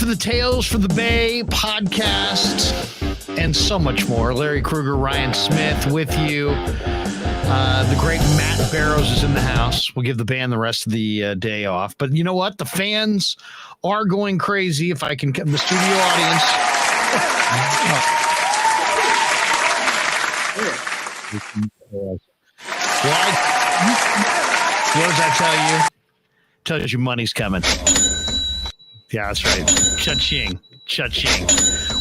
for the Tales for the Bay podcast and so much more. Larry Krueger, Ryan Smith with you. The great Matt Barrows is in the house. We'll give the band the rest of the day off. But you know what? The fans are going crazy. If I can get the studio audience. What does that tell you? Tells you money's coming. Yeah, that's right. Cha-ching. Cha-ching.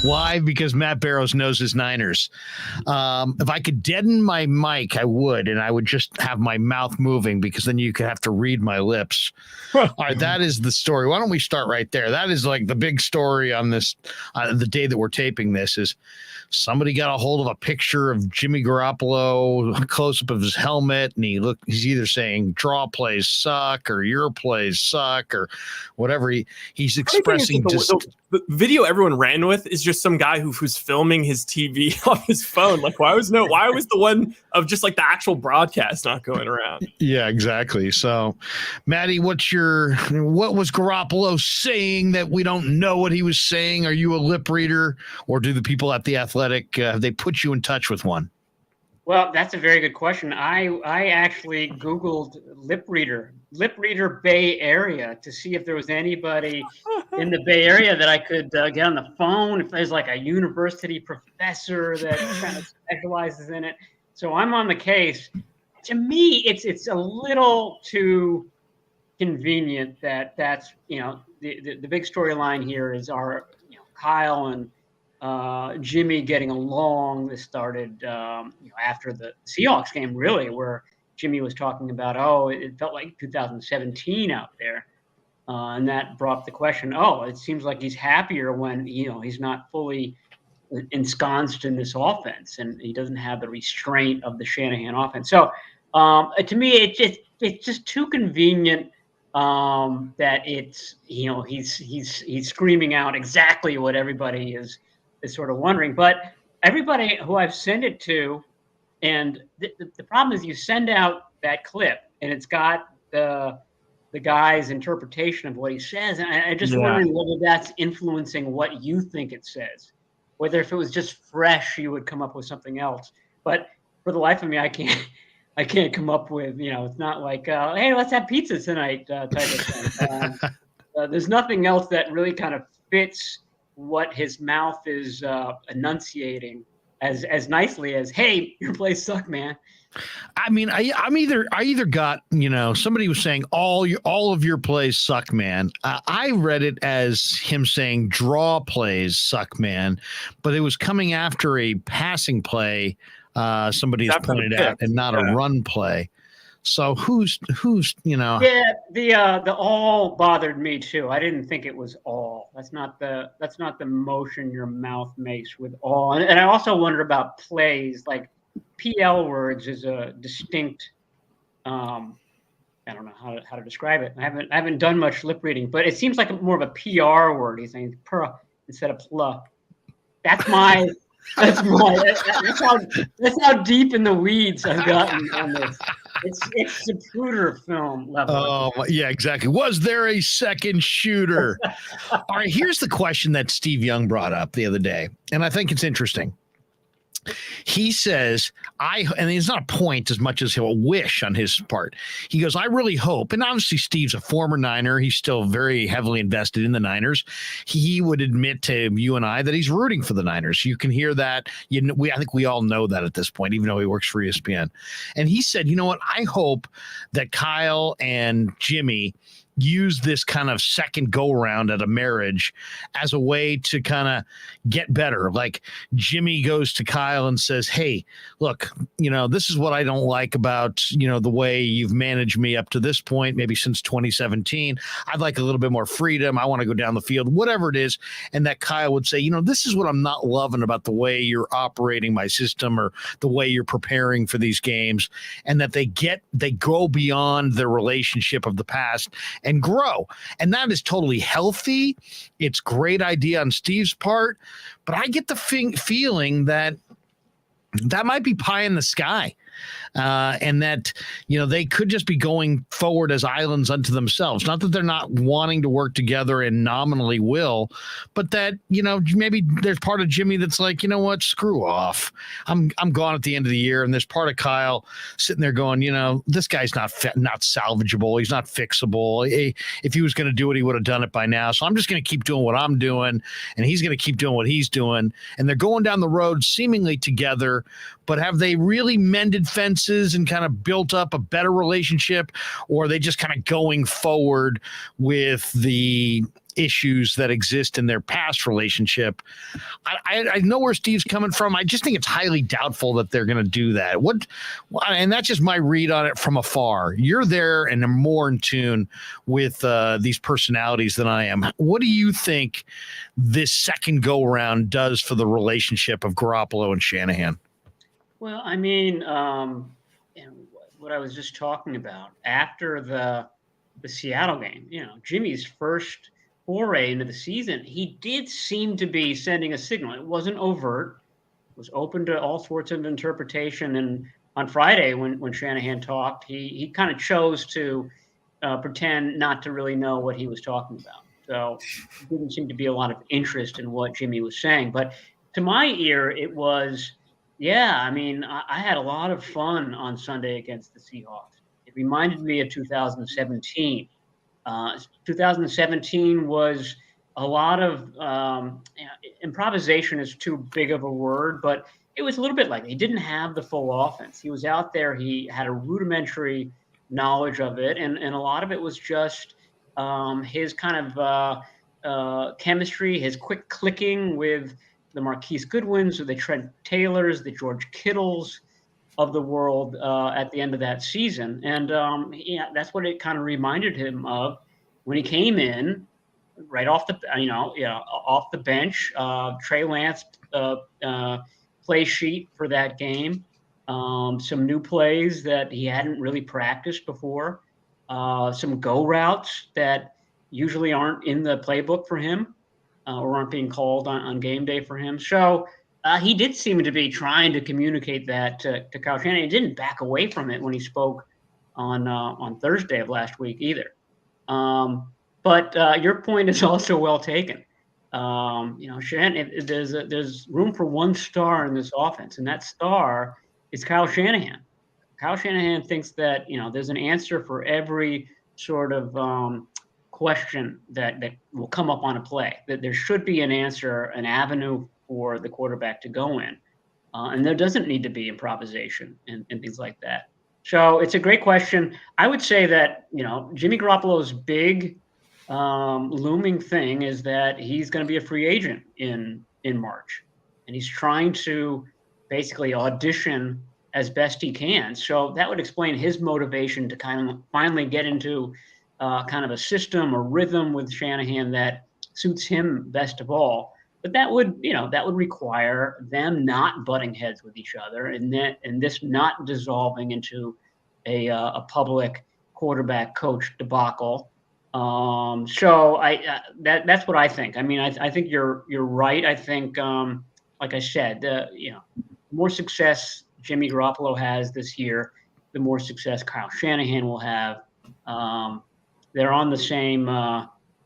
Why? Because Matt Barrows knows his Niners. If I could deaden my mic, I would, and I would just have my mouth moving because then you could have to read my lips. All right, that is the story. Why don't we start right there? That is like the big story on this, the day that we're taping this is somebody got a hold of a picture of Jimmy Garoppolo, a close-up of his helmet, and he's either saying draw plays suck or your plays suck or whatever. He's expressing the video everyone ran with is just some guy who's filming his TV on his phone. Like, why was the one of just like the actual broadcast not going around? Yeah, exactly. So, Maddie, what was Garoppolo saying that we don't know what he was saying? Are you a lip reader, or do the people at The Athletic, have they put you in touch with one? Well, that's a very good question. I actually Googled lip reader Bay Area to see if there was anybody in the Bay Area that I could get on the phone, if there's like a university professor that kind of specializes in it. So I'm on the case. To me, it's a little too convenient that's the big storyline here is our Kyle and Jimmy getting along. This started after the Seahawks game, really, where Jimmy was talking about, it felt like 2017 out there. And that brought the question, it seems like he's happier when, he's not fully ensconced in this offense and he doesn't have the restraint of the Shanahan offense. So to me, it's just too convenient that it's, he's screaming out exactly what everybody is sort of wondering. But everybody who I've sent it to, and the problem is you send out that clip and it's got the guy's interpretation of what he says. And I just wondering whether that's influencing what you think it says, whether if it was just fresh, you would come up with something else. But for the life of me, I can't come up with, it's not like, hey, let's have pizza tonight type of thing. There's nothing else that really kind of fits what his mouth is enunciating as nicely as, hey, your plays suck, man. I mean, I either got, somebody was saying all of your plays suck, man. I read it as him saying draw plays suck, man, but it was coming after a passing play. Somebody has pointed out, and not a run play. So who's Yeah, the all bothered me too. I didn't think it was all. That's not the motion your mouth makes with all. And I also wondered about plays. Like PL words is a distinct. I don't know how to describe it. I haven't done much lip reading, but it seems like more of a PR word. He's saying "per" instead of "pla." That's how deep in the weeds I've gotten on this. It's Zapruder film level. Oh, yeah, exactly. Was there a second shooter? All right, here's the question that Steve Young brought up the other day, and I think it's interesting. He says, and it's not a point as much as a wish on his part. He goes, I really hope, and obviously Steve's a former Niner. He's still very heavily invested in the Niners. He would admit to you and I that he's rooting for the Niners. You can hear that. I think we all know that at this point, even though he works for ESPN. And he said, you know what? I hope that Kyle and Jimmy use this kind of second go around at a marriage as a way to kind of get better. Like Jimmy goes to Kyle and says, hey, look, this is what I don't like about, the way you've managed me up to this point, maybe since 2017. I'd like a little bit more freedom. I want to go down the field, whatever it is. And that Kyle would say, this is what I'm not loving about the way you're operating my system or the way you're preparing for these games. And that they go beyond their relationship of the past and grow. And that is totally healthy. It's great idea on Steve's part, but I get the feeling that might be pie in the sky. and that, they could just be going forward as islands unto themselves. Not that they're not wanting to work together and nominally will, but that, maybe there's part of Jimmy that's like, you know what, screw off. I'm gone at the end of the year. And there's part of Kyle sitting there going, this guy's not salvageable. He's not fixable. If he was going to do it, he would have done it by now. So I'm just going to keep doing what I'm doing, and he's going to keep doing what he's doing. And they're going down the road seemingly together, but have they really mended fences and kind of built up a better relationship, or are they just kind of going forward with the issues that exist in their past relationship? I know where Steve's coming from. I just think it's highly doubtful that they're going to do that. And that's just my read on it from afar. You're there and are more in tune with these personalities than I am. What do you think this second go around does for the relationship of Garoppolo and Shanahan? Well, what I was just talking about after the Seattle game, Jimmy's first foray into the season, he did seem to be sending a signal. It wasn't overt. It was open to all sorts of interpretation. And on Friday, when Shanahan talked, he kind of chose to pretend not to really know what he was talking about. So there didn't seem to be a lot of interest in what Jimmy was saying. But to my ear, it was, I had a lot of fun on Sunday against the Seahawks. It reminded me of 2017. 2017 was a lot of improvisation is too big of a word, but it was a little bit like he didn't have the full offense. He was out there. He had a rudimentary knowledge of it, and a lot of it was just his kind of chemistry, his quick clicking with the Marquise Goodwins or the Trent Taylors, the George Kittles of the world at the end of that season. And that's what it kind of reminded him of when he came in right off the, off the bench. Trey Lance play sheet for that game. Some new plays that he hadn't really practiced before. Some go routes that usually aren't in the playbook for him or aren't being called on game day for him. So he did seem to be trying to communicate that to Kyle Shanahan. He didn't back away from it when he spoke on Thursday of last week either. But your point is also well taken. Shanahan, there's room for one star in this offense, and that star is Kyle Shanahan. Kyle Shanahan thinks that there's an answer for every sort of question that will come up on a play. That there should be an answer, an avenue for the quarterback to go in, and there doesn't need to be improvisation and things like that. So it's a great question. I would say that Jimmy Garoppolo's big looming thing is that he's going to be a free agent in March, and he's trying to basically audition as best he can. So that would explain his motivation to kind of finally get into kind of a system or rhythm with Shanahan that suits him best of all. But that would require them not butting heads with each other, and this not dissolving into a public quarterback coach debacle. So that's what I think. I think you're right. I think, like I said, the more success Jimmy Garoppolo has this year, the more success Kyle Shanahan will have. They're on the same.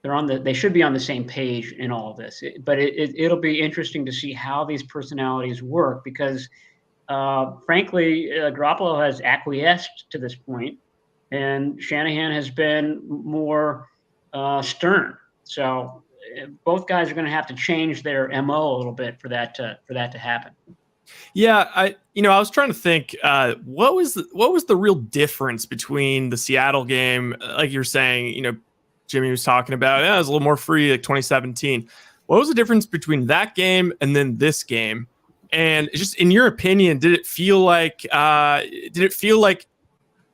They should be on the same page in all of this. But it'll be interesting to see how these personalities work because, frankly, Garoppolo has acquiesced to this point, and Shanahan has been more stern. So both guys are going to have to change their MO a little bit for that to happen. Yeah, I was trying to think what was the real difference between the Seattle game, like you're saying, Jimmy was talking about, it was a little more free, like 2017. What was the difference between that game and then this game? And just in your opinion, did it feel like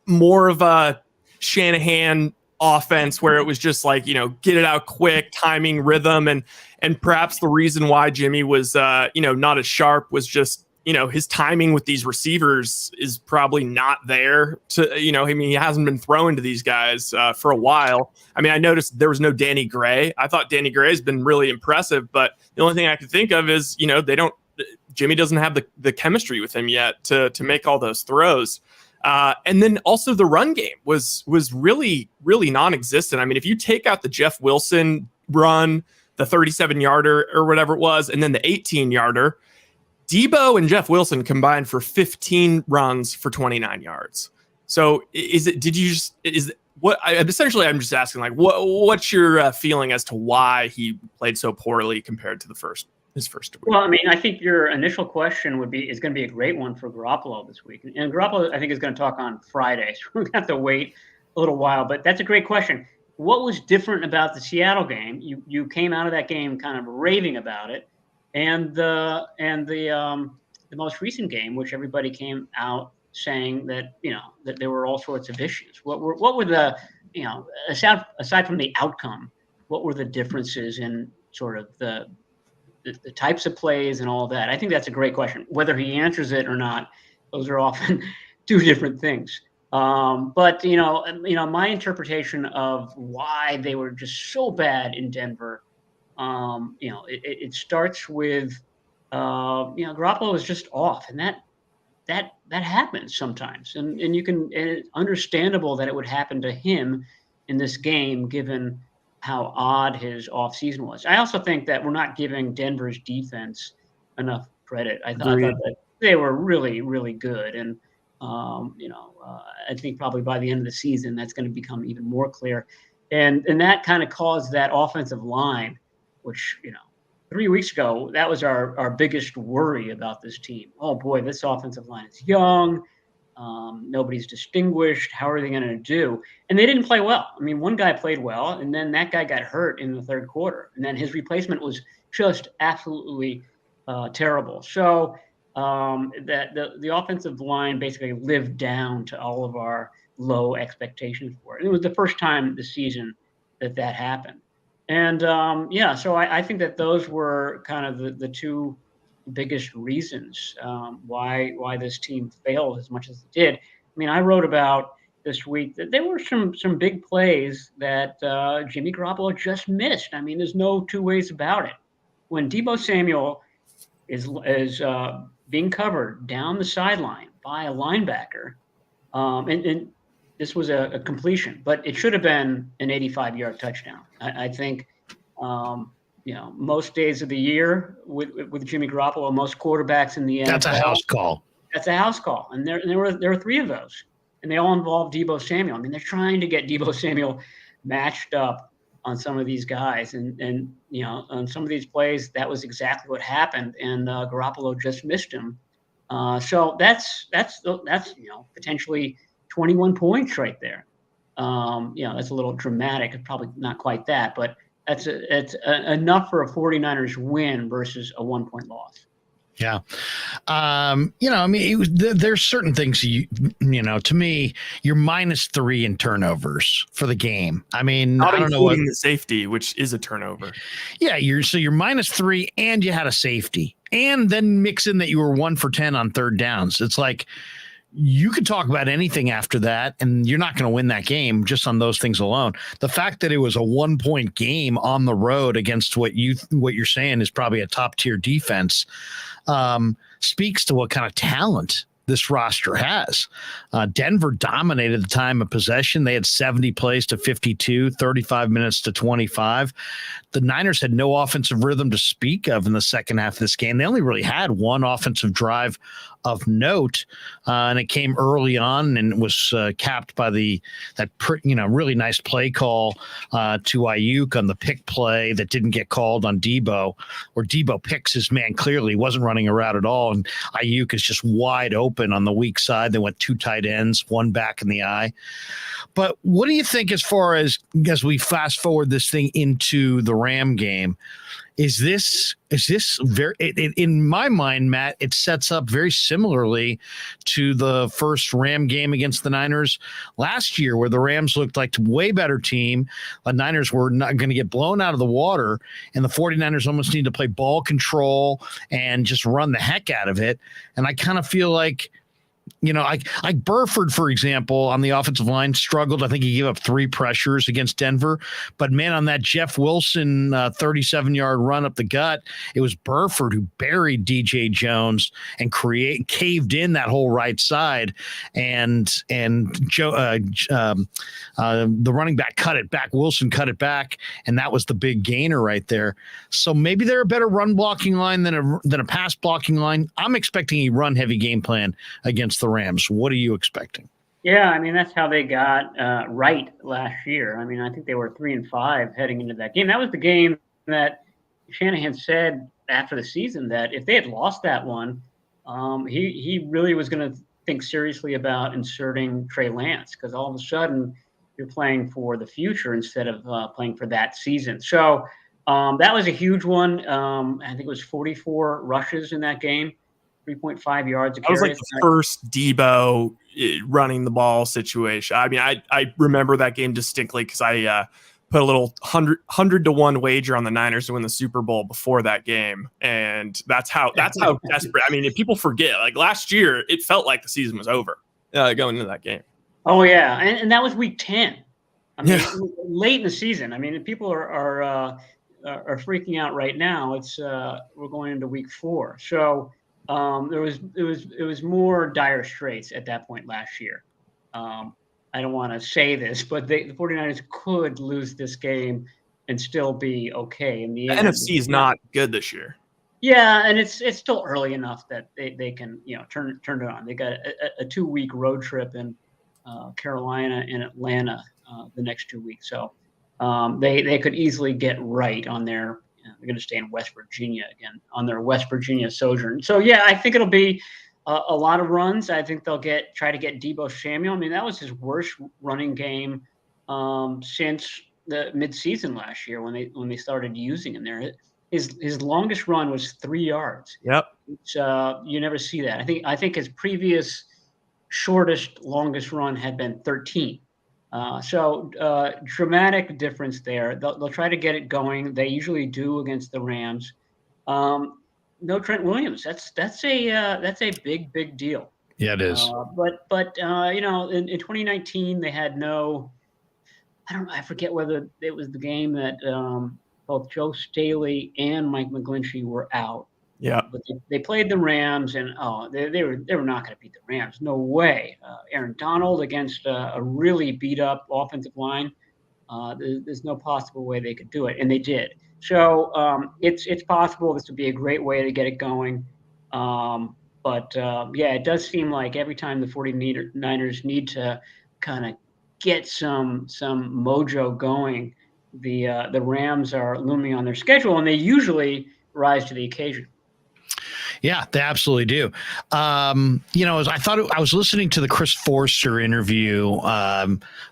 more of a Shanahan offense where it was just like, get it out quick, timing, rhythm, and perhaps the reason why Jimmy was not as sharp was just his timing with these receivers is probably not there to, he hasn't been throwing to these guys for a while. I noticed there was no Danny Gray. I thought Danny Gray has been really impressive, but the only thing I could think of is, Jimmy doesn't have the chemistry with him yet to make all those throws. And then also the run game was really, really non-existent. I mean, if you take out the Jeff Wilson run, the 37-yarder or whatever it was, and then the 18-yarder, Deebo and Jeff Wilson combined for 15 runs for 29 yards. So I'm just asking, like, what's your feeling as to why he played so poorly compared to his first week? Well, I mean, I think your initial question is going to be a great one for Garoppolo this week. And Garoppolo, I think, is going to talk on Friday. So we're going to have to wait a little while. But that's a great question. What was different about the Seattle game? You came out of that game kind of raving about it. And the most recent game, which everybody came out saying that, that there were all sorts of issues. What were the, aside from the outcome, what were the differences in sort of the types of plays and all that? I think that's a great question. Whether he answers it or not, those are often two different things. But my interpretation of why they were just so bad in Denver, it starts with, Garoppolo is just off, and that happens sometimes, and it's understandable that it would happen to him in this game, given how odd his offseason was. I also think that we're not giving Denver's defense enough credit. I thought that they were really, really good, and I think probably by the end of the season that's going to become even more clear, and that kind of caused that offensive line, which 3 weeks ago, that was our biggest worry about this team. Oh boy, this offensive line is young. Nobody's distinguished. How are they going to do? And they didn't play well. I mean, one guy played well, and then that guy got hurt in the third quarter. And then his replacement was just absolutely terrible. So the offensive line basically lived down to all of our low expectations for it. And it was the first time this season that happened. And so I think that those were kind of the two biggest reasons why this team failed as much as it did. I mean, I wrote about this week that there were some big plays that Jimmy Garoppolo just missed. I mean, there's no two ways about it. When Deebo Samuel is being covered down the sideline by a linebacker, and this was a completion, but it should have been an 85-yard touchdown. I think, most days of the year with Jimmy Garoppolo, most quarterbacks in the NFL. That's a house call. That's a house call, and there were three of those, and they all involve Deebo Samuel. I mean, they're trying to get Deebo Samuel matched up on some of these guys, and on some of these plays, that was exactly what happened, and Garoppolo just missed him. So that's potentially 21 points right there. That's a little dramatic. Probably not quite that, but it's enough for a 49ers win versus a 1-point loss. Yeah. There's certain things, to me, you're -3 in turnovers for the game. I mean, I don't know what the safety, which is a turnover. Yeah. You're -3 and you had a safety, and then mix in that you were 1 for 10 on third downs. It's like, you could talk about anything after that, and you're not going to win that game just on those things alone. The fact that it was a 1-point game on the road against what you're saying is probably a top tier defense speaks to what kind of talent this roster has. Denver dominated the time of possession. They had 70 plays to 52, 35 minutes to 25. The Niners had no offensive rhythm to speak of in the second half of this game. They only really had one offensive drive of note, and it came early on and was capped by really nice play call to Ayuk on the pick play that didn't get called on Deebo, where Deebo picks his man clearly, wasn't running a route at all, and Ayuk is just wide open on the weak side. They went 2 tight ends, one back in the eye. But what do you think as far as we fast forward this thing into the Ram game? Is this very, in my mind, Matt, it sets up very similarly to the first Ram game against the Niners last year, where the Rams looked like a way better team. The Niners were not going to get blown out of the water, and the 49ers almost need to play ball control and just run the heck out of it. And I kind of feel like Like Burford, for example, on the offensive line struggled. I think he gave up 3 pressures against Denver. But man, on that Jeff Wilson 37-yard run up the gut, it was Burford who buried DJ Jones and caved in that whole right side, and Joe the running back cut it back. Wilson cut it back, and that was the big gainer right there. So maybe they're a better run blocking line than a pass blocking line. I'm expecting a run heavy game plan against the Rams. What are you expecting? Yeah, I mean, that's how they got right last year. I mean, I think they were 3-5 heading into that game. That was the game that Shanahan said after the season that if they had lost that one, he really was going to think seriously about inserting Trey Lance, because all of a sudden you're playing for the future instead of playing for that season. So that was a huge one. I think it was 44 rushes in that game. 3.5 yards a carry. That was like the first Deebo running the ball situation. I mean, I remember that game distinctly because I put a little 100 to 1 wager on the Niners to win the Super Bowl before that game, and that's how desperate. I mean, if people forget, like last year, it felt like the season was over going into that game. Oh yeah, and that was week 10. I mean, late in the season. I mean, people are freaking out right now. It's we're going into week 4, so. It was more dire straits at that point last year. I don't want to say this, but the 49ers could lose this game and still be okay. In the end, NFC is not good this year. Yeah, and it's still early enough that they can turn it on. They got a 2-week road trip in Carolina and Atlanta the next 2 weeks, so they could easily get right on their. They're going to stay in West Virginia again on their West Virginia sojourn. So, yeah, I think it'll be a lot of runs. I think they'll try to get Deebo Samuel. I mean, that was his worst running game since the midseason last year when they started using him there. His longest run was 3 yards. Yep. You never see that. I think his previous longest run had been 13. So dramatic difference there. They'll try to get it going. They usually do against the Rams. No Trent Williams. That's a big deal. Yeah, it is. But in 2019 they had no. I forget whether it was the game that both Joe Staley and Mike McGlinchey were out. Yeah, but they played the Rams, and they were not going to beat the Rams. No way. Aaron Donald against a really beat up offensive line. There's no possible way they could do it, and they did. So it's possible this would be a great way to get it going. But it does seem like every time the 49ers need to kind of get some mojo going, the Rams are looming on their schedule, and they usually rise to the occasion. Yeah, they absolutely do. I was listening to the Chris Forster interview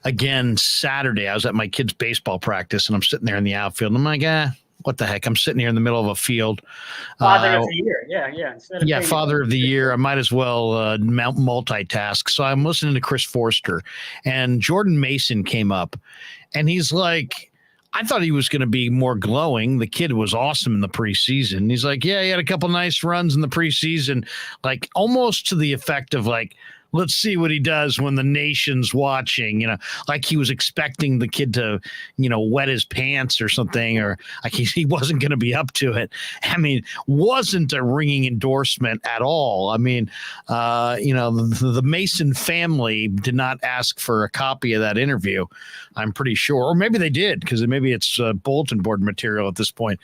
again Saturday. I was at my kid's baseball practice, and I'm sitting there in the outfield. And I'm like, what the heck? I'm sitting here in the middle of a field. Father of the year. Yeah. Father of the year. I might as well multitask. So I'm listening to Chris Forster, and Jordan Mason came up, and he's like, I thought he was going to be more glowing. The kid was awesome in the preseason. He's like, yeah, he had a couple nice runs in the preseason, like almost to the effect of like, let's see what he does when the nation's watching, like he was expecting the kid to, wet his pants or something, or like he wasn't going to be up to it. I mean, wasn't a ringing endorsement at all. I mean, the Mason family did not ask for a copy of that interview, I'm pretty sure, or maybe they did, because maybe it's bulletin board material at this point.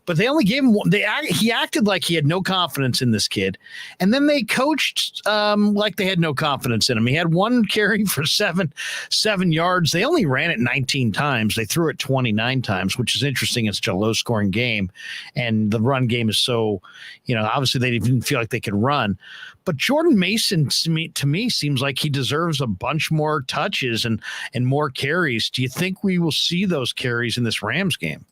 But they only gave him one. He acted like he had no confidence in this kid, and then they coached like they had no confidence in him. He had 1 carry for 7 yards. They only ran it 19 times. They threw it 29 times, which is interesting. It's such a low scoring game, and the run game is so, obviously they didn't feel like they could run. But Jordan Mason to me seems like he deserves a bunch more touches and more carries. Do you think we will see those carries in this Rams game?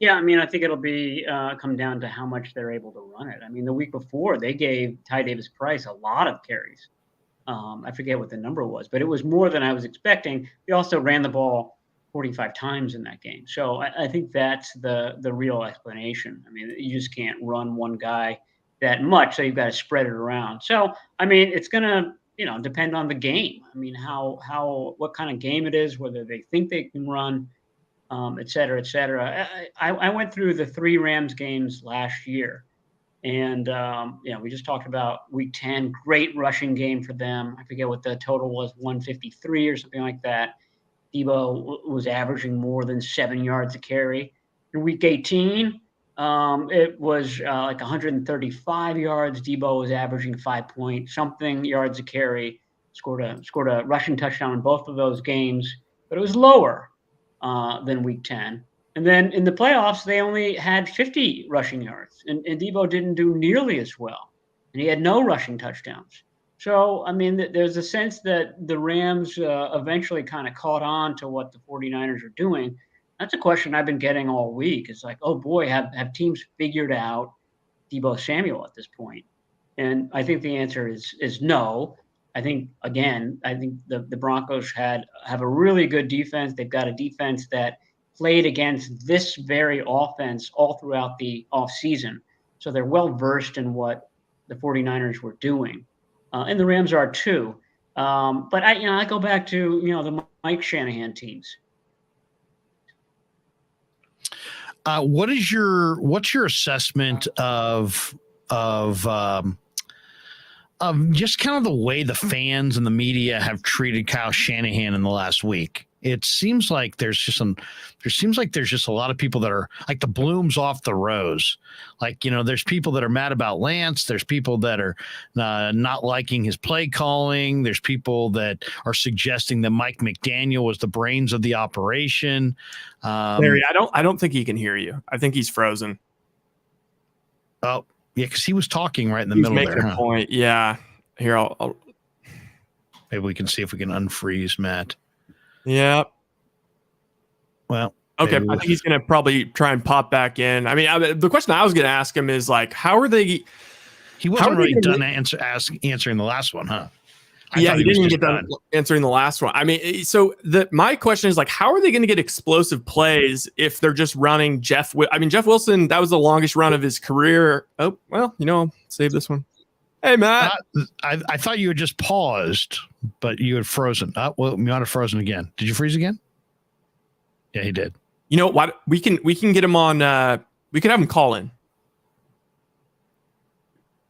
Yeah, I mean, I think it'll be come down to how much they're able to run it. I mean, the week before they gave Ty Davis-Price a lot of carries. I forget what the number was, but it was more than I was expecting. They also ran the ball 45 times in that game. So I think that's the real explanation. I mean, you just can't run one guy that much, so you've got to spread it around. So, I mean, it's going to depend on the game. I mean, what kind of game it is, whether they think they can run, et cetera, et cetera. I went through the 3 Rams games last year, and we just talked about Week 10, great rushing game for them. I forget what the total was, 153 or something like that. Deebo was averaging more than 7 yards a carry. In Week 18, it was like 135 yards. Deebo was averaging 5 point something yards a carry. Scored a rushing touchdown in both of those games, but it was lower than Week 10. And then in the playoffs, they only had 50 rushing yards, and Deebo didn't do nearly as well, and he had no rushing touchdowns. So, I mean, there's a sense that the Rams eventually kind of caught on to what the 49ers are doing. That's a question I've been getting all week. It's like, oh boy, have teams figured out Deebo Samuel at this point? And I think the answer is no. I think the Broncos have a really good defense. They've got a defense that played against this very offense all throughout the offseason. So they're well versed in what the 49ers were doing. And the Rams are too. But I go back to, the Mike Shanahan teams. What's your assessment of just kind of the way the fans and the media have treated Kyle Shanahan in the last week? It seems like there's just a lot of people that are like the blooms off the rose. Like, there's people that are mad about Lance. There's people that are not liking his play calling. There's people that are suggesting that Mike McDaniel was the brains of the operation. Larry, I don't think he can hear you. I think he's frozen. Oh, yeah, because he was talking right in the middle there. Making a point. Yeah. Here, I'll maybe we can see if we can unfreeze Matt. Yeah. Well, okay. I think he's going to probably try and pop back in. I mean, the question I was going to ask him is like, how are they? He wasn't really done answering the last one, huh? He didn't even get done answering the last one. I mean, so my question is like, how are they going to get explosive plays if they're just running Jeff Wilson, that was the longest run of his career. Oh, well, save this one. Hey, Matt. I thought you had just paused, but you had frozen. Well, you might have frozen again. Did you freeze again? Yeah, he did. You know what? We can get him on. We can have him call in.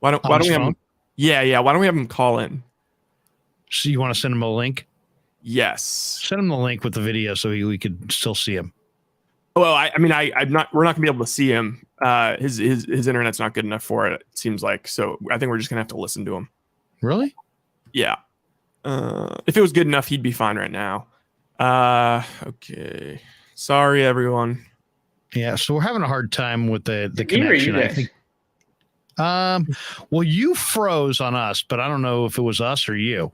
Why don't we have him? Yeah. Why don't we have him call in? So you want to send him a link? Yes. Send him the link with the video so we could still see him. Well, I'm not. We're not gonna be able to see him. His internet's not good enough for it. It seems like. So I think we're just gonna have to listen to him. Really? Yeah. If it was good enough, he'd be fine right now. Okay. Sorry, everyone. Yeah. So we're having a hard time with the connection. I think. Well, you froze on us, but I don't know if it was us or you.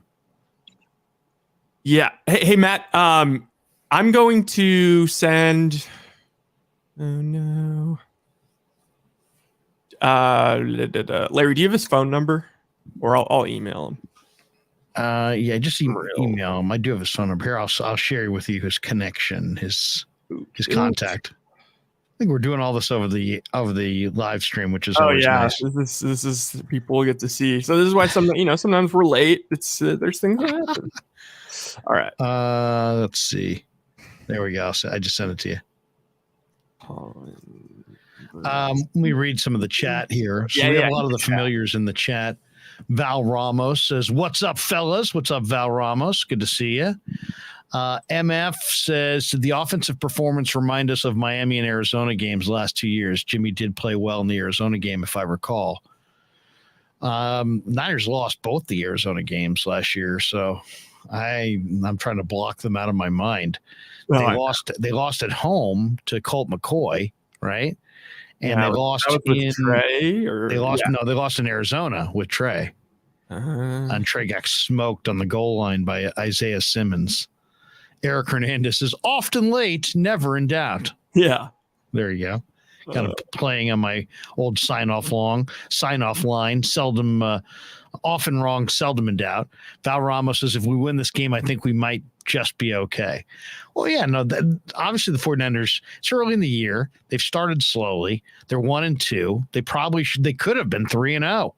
Yeah. Hey, Matt. I'm going to send. Oh no. Larry, do you have his phone number, or I'll email him? Yeah, just email him. I do have his phone number here. I'll share with you his connection, his contact. I think we're doing all this over the live stream, which is always nice. This is people get to see. So this is why sometimes we're late. It's there's things that happen. All right. Let's see. There we go. I just sent it to you. Let me read some of the chat here. So we have a lot of the familiars in the chat. Val Ramos says, "What's up, fellas? What's up, Val Ramos? Good to see you." MF says, "Did the offensive performance remind us of Miami and Arizona games the last 2 years? Jimmy did play well in the Arizona game, if I recall." Niners lost both the Arizona games last year, so I'm trying to block them out of my mind. They lost at home to Colt McCoy, right? And they lost in Trey, or they lost in Arizona with Trey. And Trey got smoked on the goal line by Isaiah Simmons. Eric Hernandez is often late, never in doubt. Yeah. There you go. Kind of playing on my old sign-off line. Seldom, often wrong, seldom in doubt. Val Ramos says, "If we win this game, I think we might just be okay." Well, yeah, no, obviously the 49ers, it's early in the year. They've started slowly. They're 1-2. They could have been 3-0.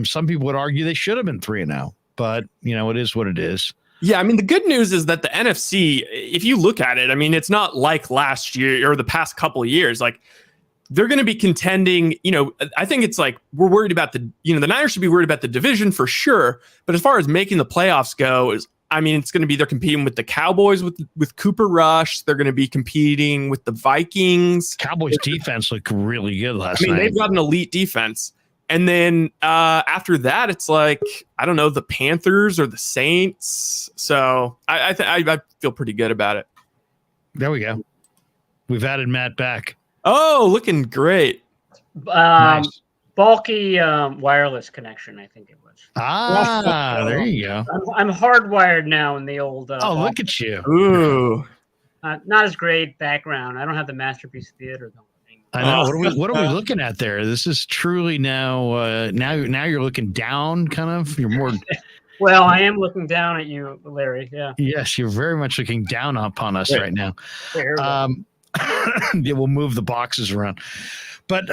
Some people would argue they should have been 3-0. but it is what it is. Yeah, I mean, the good news is that the NFC, if you look at it, I mean, it's not like last year or the past couple of years. Like, they're going to be contending. I think it's like we're worried about the Niners should be worried about the division for sure. But as far as making the playoffs go, it's going to be they're competing with the Cowboys with Cooper Rush. They're going to be competing with the Vikings. Cowboys defense looked really good last night. They've got an elite defense. And then after that, it's like, I don't know, the Panthers or the Saints. So I feel pretty good about it. There we go. We've added Matt back. Oh, looking great. Nice. Bulky wireless connection, I think it was. There you go. I'm hardwired now in the old. Look at you. Ooh. Not as great background. I don't have the Masterpiece Theater though. I know. What are we looking at there? This is truly now you're looking down, kind of. You're more. Well, I am looking down at you, Larry. Yeah. Yes, you're very much looking down upon us right now. We'll move the boxes around. But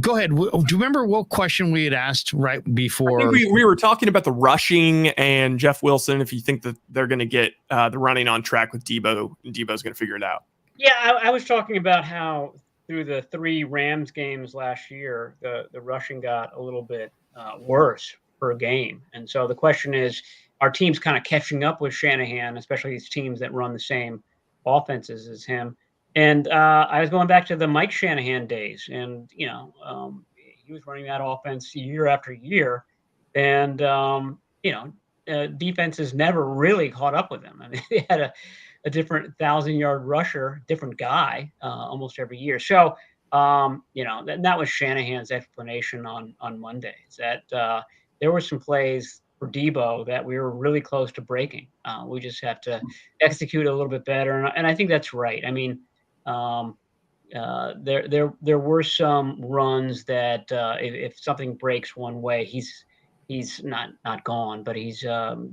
go ahead. Do you remember what question we had asked right before? I think we were talking about the rushing and Jeff Wilson. If you think that they're going to get the running on track with Deebo, and Deebo's going to figure it out. Yeah, I was talking about how through the 3 Rams games last year, the rushing got a little bit worse per game. And so the question is, are teams kind of catching up with Shanahan, especially these teams that run the same offenses as him? And I was going back to the Mike Shanahan days, and he was running that offense year after year, and defenses never really caught up with him. I mean, they had a different 1,000-yard rusher, different guy almost every year. So that was Shanahan's explanation on Monday, is that there were some plays for Deebo that we were really close to breaking. We just have to execute a little bit better, and I think that's right. I mean. There were some runs that if something breaks one way, he's not gone, but he's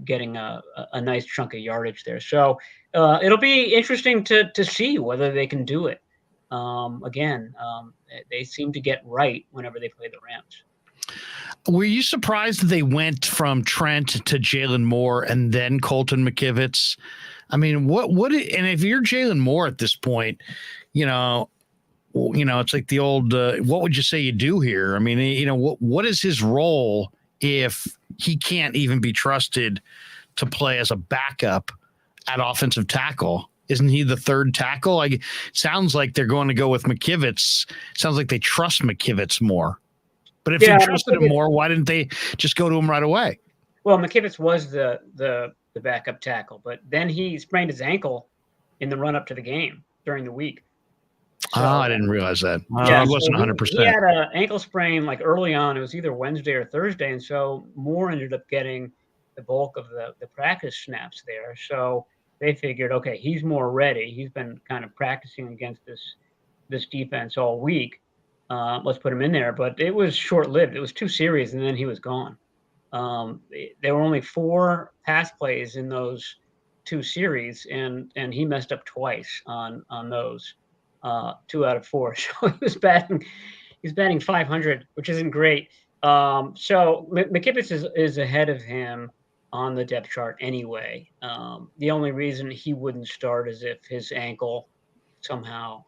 getting a nice chunk of yardage there. So it'll be interesting to see whether they can do it. They seem to get right whenever they play the Rams. Were you surprised that they went from Trent to Jalen Moore and then Colton McKivitz? I mean, and if you're Jalen Moore at this point, it's like the old, what would you say you do here? I mean, what is his role if he can't even be trusted to play as a backup at offensive tackle? Isn't he the third tackle? Sounds like they're going to go with McKivitz. Sounds like they trust McKivitz more. But if they trusted him more, why didn't they just go to him right away? Well, McKivitz was the backup tackle, but then he sprained his ankle in the run up to the game during the week. So, I didn't realize that. I wasn't 100%. He had an ankle sprain like early on. It was either Wednesday or Thursday, and so Moore ended up getting the bulk of the practice snaps there. So they figured, okay, he's more ready. He's been kind of practicing against this defense all week. Let's put him in there. But it was short-lived. It was 2 series, and then he was gone. There were only 4 pass plays in those 2 series, and he messed up twice on those 2 out of 4. So he's batting 500, which isn't great. So McKivitz is ahead of him on the depth chart anyway. The only reason he wouldn't start is if his ankle somehow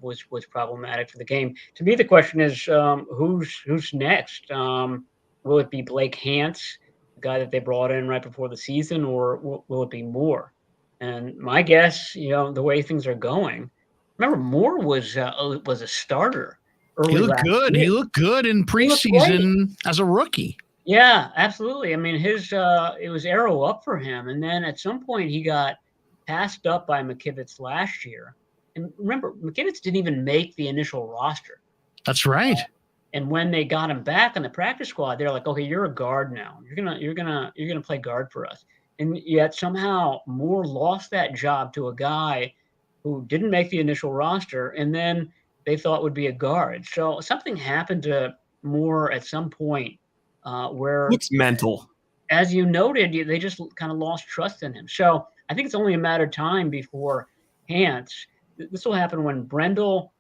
was problematic for the game. To me, the question is who's next? Will it be Blake Hance, the guy that they brought in right before the season, or will it be Moore? And my guess, the way things are going, remember Moore was a starter early. He looked good. He looked good in preseason as a rookie. Yeah, absolutely. I mean, it was arrow up for him, and then at some point he got passed up by McKivitz last year. And remember, McKivitz didn't even make the initial roster. That's right. And when they got him back on the practice squad, they're like, "Okay, you're a guard now. You're gonna play guard for us." And yet somehow Moore lost that job to a guy who didn't make the initial roster, and then they thought would be a guard. So something happened to Moore at some point where it's mental. As you noted, they just kind of lost trust in him. So I think it's only a matter of time before Hance. This will happen when Brendel.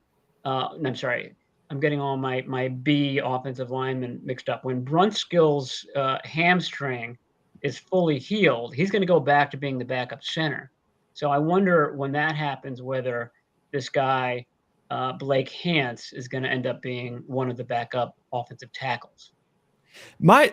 I'm sorry. I'm getting all my B offensive linemen mixed up. When Brunskill's hamstring is fully healed, he's going to go back to being the backup center. So I wonder when that happens, whether this guy, Blake Hance, is going to end up being one of the backup offensive tackles.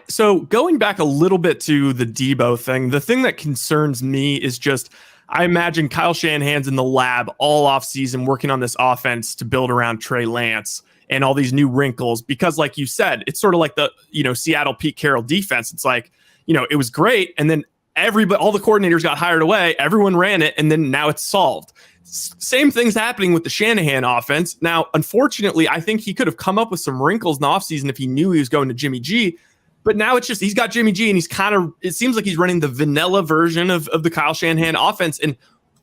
So going back a little bit to the Deebo thing, the thing that concerns me is just, I imagine Kyle Shanahan's in the lab all off season working on this offense to build around Trey Lance and all these new wrinkles, because like you said, it's sort of like the, Seattle Pete Carroll defense. It's like, it was great. And then all the coordinators got hired away. Everyone ran it. And then now it's solved. Same thing's happening with the Shanahan offense. Now, unfortunately, I think he could have come up with some wrinkles in the offseason if he knew he was going to Jimmy G. But now it's just, he's got Jimmy G, and it seems like he's running the vanilla version of the Kyle Shanahan offense. And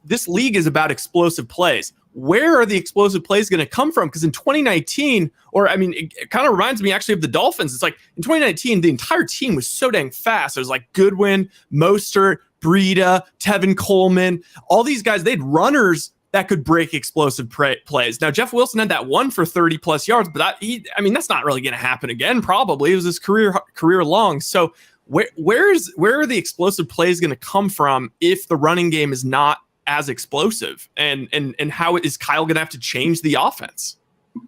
this league is about explosive plays. Where are the explosive plays going to come from? Because in 2019, it kind of reminds me actually of the Dolphins. It's like in 2019, the entire team was so dang fast. It was like Goodwin, Mostert, Breida, Tevin Coleman, all these guys, they had runners that could break explosive plays. Now, Jeff Wilson had that one for 30 plus yards, but that's not really going to happen again. Probably it was his career long. So where are the explosive plays going to come from if the running game is not as explosive? And how is Kyle going to have to change the offense?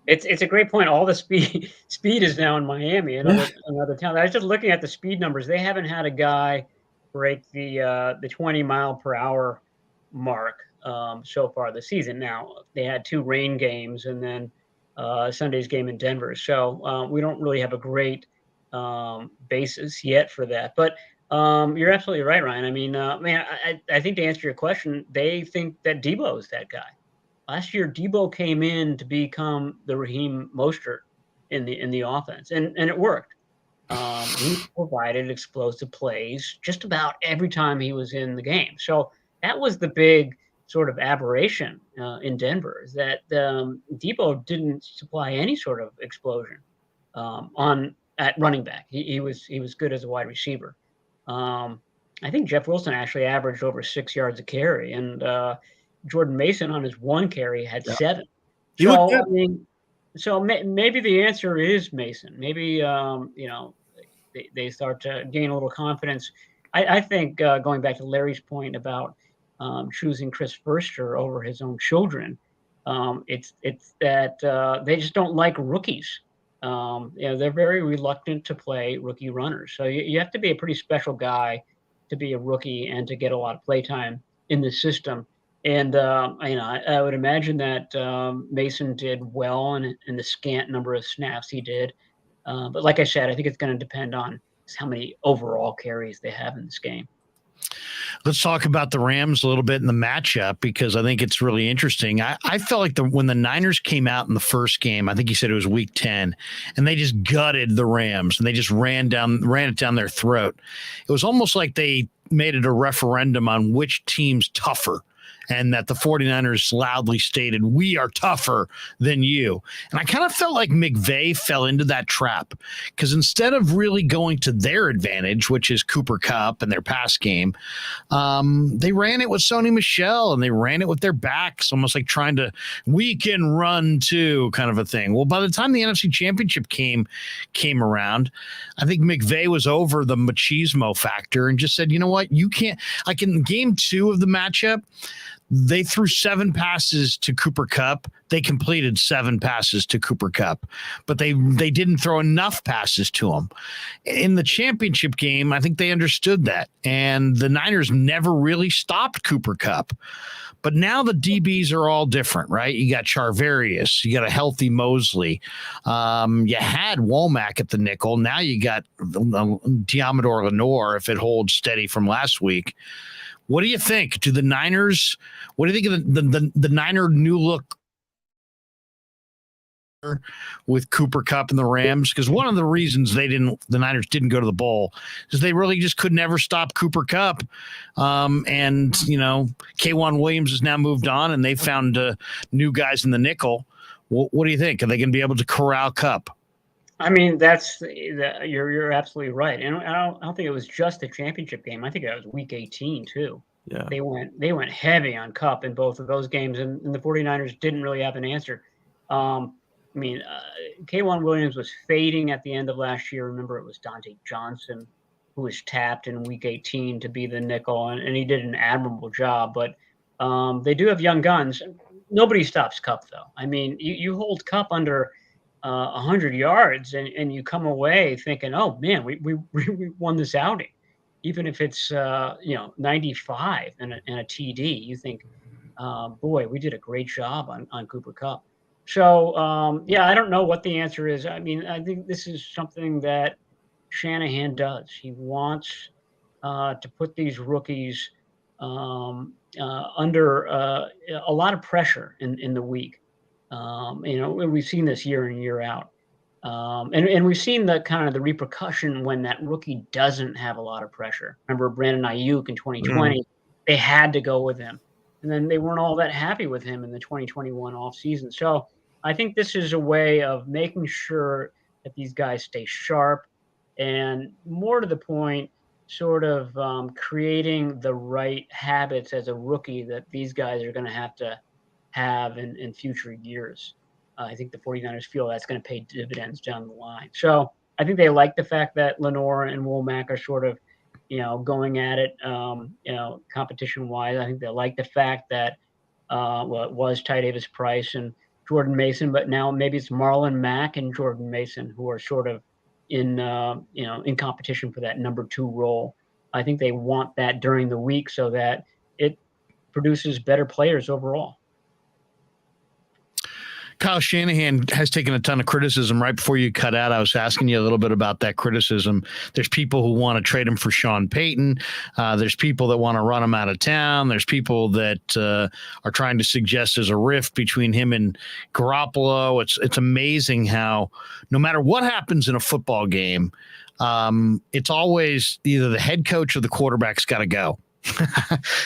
It's a great point. All the speed is now in Miami, another town. I was just looking at the speed numbers. They haven't had a guy break the 20 mile per hour mark so far this season. Now they had 2 rain games and then Sunday's game in Denver. So we don't really have a great basis yet for that. But you're absolutely right, Ryan. I think to answer your question, they think that Deebo is that guy. Last year, Deebo came in to become the Raheem Mostert in the offense, and it worked. He provided explosive plays just about every time he was in the game. So that was the big sort of aberration in Denver, is that Deebo didn't supply any sort of explosion at running back. He was good as a wide receiver. I think Jeff Wilson actually averaged over 6 yards a carry, and Jordan Mason on his 1 carry had 7. So maybe the answer is Mason. Maybe they start to gain a little confidence. I think going back to Larry's point about choosing Chris Foerster over his own children, it's that they just don't like rookies. They're very reluctant to play rookie runners. So you have to be a pretty special guy to be a rookie and to get a lot of play time in the system. And I would imagine that Mason did well in the scant number of snaps he did. But like I said, I think it's going to depend on how many overall carries they have in this game. Let's talk about the Rams a little bit in the matchup, because I think it's really interesting. I felt like when the Niners came out in the first game, I think you said it was week 10, and they just gutted the Rams and they just ran it down their throat. It was almost like they made it a referendum on which team's tougher, and that the 49ers loudly stated, "We are tougher than you." And I kind of felt like McVay fell into that trap, because instead of really going to their advantage, which is Cooper Kupp and their pass game, they ran it with Sony Michel, and they ran it with their backs, almost like trying to, we can run too, kind of a thing. Well, by the time the NFC Championship came around, I think McVay was over the machismo factor and just said, you know what, you can't, like in game 2 of the matchup, they threw 7 passes to Cooper Kupp. They completed 7 passes to Cooper Kupp, but they didn't throw enough passes to him. In the championship game, I think they understood that, and the Niners never really stopped Cooper Kupp. But now the DBs are all different, right? You got Charvarius, you got a healthy Mosley, you had Womack at the nickel. Now you got Diamador Lenore if it holds steady from last week. What do you think? Do the Niners? What do you think of the Niner new look with Cooper Kupp and the Rams? Because one of the reasons the Niners didn't go to the bowl is they really just could never stop Cooper Kupp. And K'Wan Williams has now moved on, and they found new guys in the nickel. What do you think? Are they going to be able to corral Kupp? I mean, you're absolutely right, and I don't think it was just the championship game. I think it was week 18 too. Yeah, they went heavy on Kupp in both of those games, and the 49ers didn't really have an answer. K'Wan Williams was fading at the end of last year. Remember, it was Dante Johnson who was tapped in week 18 to be the nickel, and he did an admirable job. But they do have young guns. Nobody stops Kupp, though. I mean, you hold Kupp under 100 yards, and you come away thinking, oh man, we won this outing, even if it's 95 and a TD. You think, boy, we did a great job on Cooper Kupp. So I don't know what the answer is. I mean, I think this is something that Shanahan does. He wants to put these rookies under a lot of pressure in the week. We've seen this year in, year out. And we've seen the kind of the repercussion when that rookie doesn't have a lot of pressure. Remember Brandon Ayuk in 2020, they had to go with him. And then they weren't all that happy with him in the 2021 offseason. So I think this is a way of making sure that these guys stay sharp and, more to the point, sort of creating the right habits as a rookie that these guys are going to have in future years. I think the 49ers feel that's going to pay dividends down the line. So I think they like the fact that Lenore and Womack are sort of, going at it, competition-wise. I think they like the fact that, it was Ty Davis Price and Jordan Mason, but now maybe it's Marlon Mack and Jordan Mason who are sort of in competition for that number 2 role. I think they want that during the week so that it produces better players overall. Kyle Shanahan has taken a ton of criticism. Right before you cut out, I was asking you a little bit about that criticism. There's people who want to trade him for Sean Payton. There's people that want to run him out of town. There's people that are trying to suggest there's a rift between him and Garoppolo. It's amazing how no matter what happens in a football game, it's always either the head coach or the quarterback's got to go.